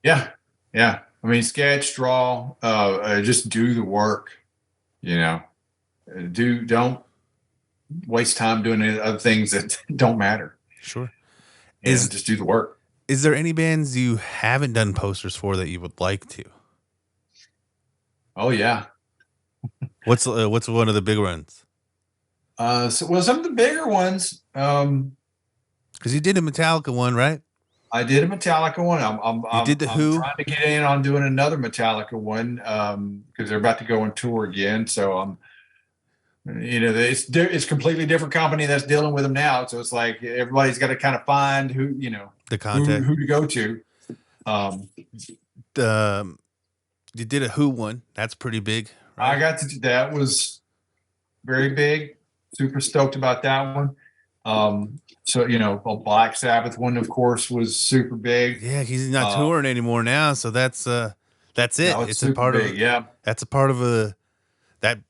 Yeah, yeah. I mean, sketch, draw, just do the work. You know, don't waste time doing other things that don't matter. Sure. And just do the work. Is there any bands you haven't done posters for that you would like to? Oh yeah. What's one of the big ones? Some of the bigger ones. Because you did a Metallica one, right? I did a Metallica one. I'm did the Who? trying to get in on doing another Metallica one because they're about to go on tour again. So you know, it's completely different company that's dealing with them now. So it's like everybody's got to kind of find who, you know, the contact, who to go to. You did a Who one. That's pretty big. Right? That was very big. Super stoked about that one. So, you know, a Black Sabbath one, of course, was super big. Yeah, he's not touring anymore now, so that's it. It's a part big, of That's a part of that.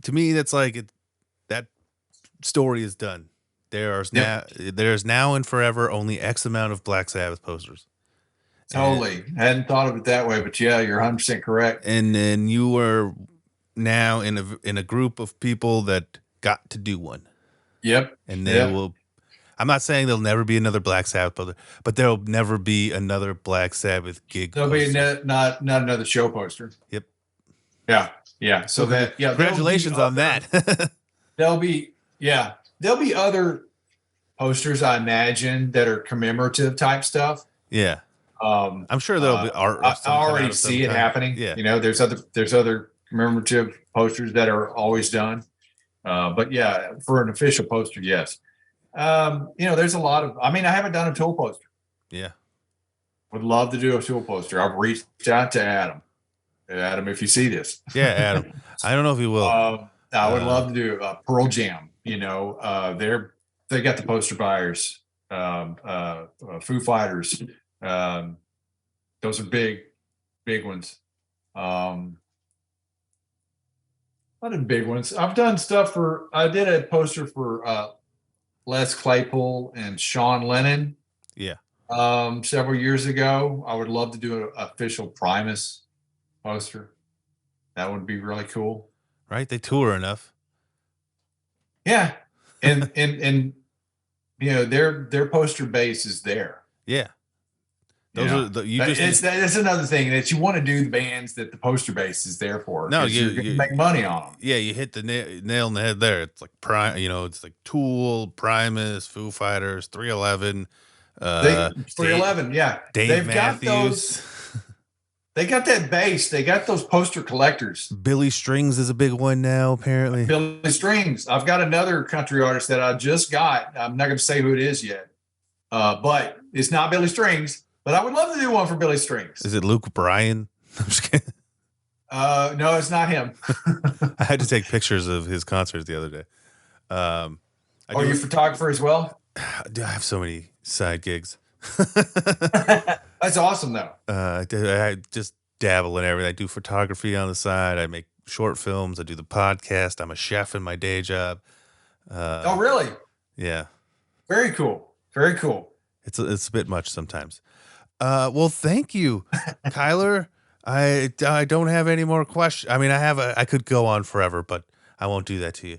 To me, that's like that story is done. There's now and forever only X amount of Black Sabbath posters. Totally, I hadn't thought of it that way, but yeah, you're 100% correct. And then you are now in a group of people that got to do one. Yep, and they will. I'm not saying there'll never be another Black Sabbath poster, but there'll never be another Black Sabbath gig. There'll be not another show poster. Yep. Yeah. So congratulations on that. There'll be other posters, I imagine, that are commemorative type stuff. Yeah. I'm sure there'll be art. I already see it happening. Yeah. You know, there's other commemorative posters that are always done. But yeah, for an official poster, yes. You know, there's a lot of. I mean, I haven't done a Tool poster. Yeah. Would love to do a Tool poster. I've reached out to Adam. Adam, if you see this. Yeah, Adam. I don't know if he will. I would love to do Pearl Jam. You know, they got the poster buyers. Foo Fighters. Those are big ones. Not big ones. I've done stuff I did a poster for Les Claypool and Sean Lennon. Yeah. Several years ago. I would love to do an official Primus poster. That would be really cool. right? They tour enough. Yeah. And you know, their poster base is there. Yeah. Those are that's another thing that you want to do the bands that the poster base is there for. No, you're going to make money on them. Yeah, you hit the nail in the head there. It's like it's like Tool, Primus, Foo Fighters, 311. 311, yeah. They've Matthews. Got those. They got that base. They got those poster collectors. Billy Strings is a big one now, apparently. Billy Strings. I've got another country artist that I just got. I'm not going to say who it is yet, but it's not Billy Strings. But I would love to do one for Billy Strings. Is it Luke Bryan? I'm just kidding. No, it's not him. I had to take pictures of his concerts the other day. Are you a photographer as well? I have so many side gigs. That's awesome, though. I just dabble in everything. I do photography on the side. I make short films. I do the podcast. I'm a chef in my day job. Oh, really? Yeah. Very cool. Very cool. It's a bit much sometimes. Well, thank you, Kyler. I don't have any more questions. I mean, I could go on forever, but I won't do that to you.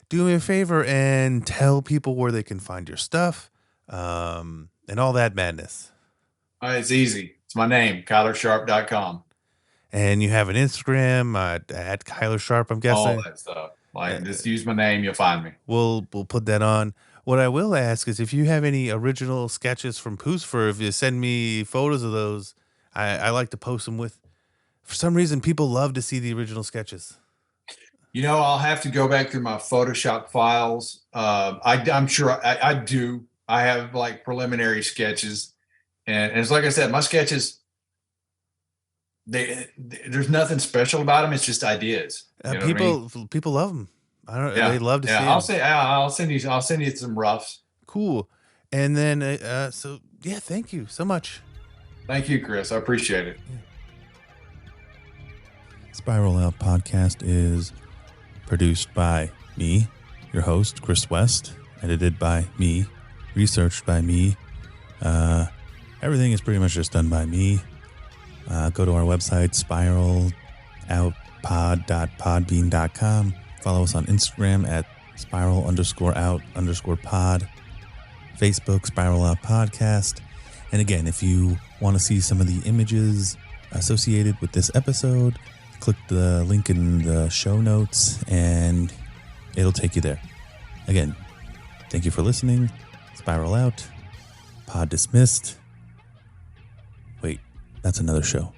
Do me a favor and tell people where they can find your stuff, and all that madness. It's easy. It's my name, KylerSharp.com. And you have an Instagram at Kyler Sharp, I'm guessing. All that stuff. Just use my name, you'll find me. We'll put that on. What I will ask is if you have any original sketches from Puscifer, if you send me photos of those, I like to post them with. For some reason, people love to see the original sketches. You know, I'll have to go back through my Photoshop files. I'm sure I do. I have like preliminary sketches, and it's like I said, my sketches. There's nothing special about them. It's just ideas. People love them. They love to see them. I'll send you some roughs. Cool. And then thank you so much. Thank you, Chris. I appreciate it. Yeah. Spiral Out Podcast is produced by me, your host, Chris West, edited by me, researched by me. Everything is pretty much just done by me. Go to our website, spiraloutpod.podbean.com. Follow us on Instagram at spiral_out_pod. Facebook, Spiral Out Podcast. And again, if you want to see some of the images associated with this episode, click the link in the show notes and it'll take you there. Again, thank you for listening. Spiral Out. Pod dismissed. Wait, that's another show.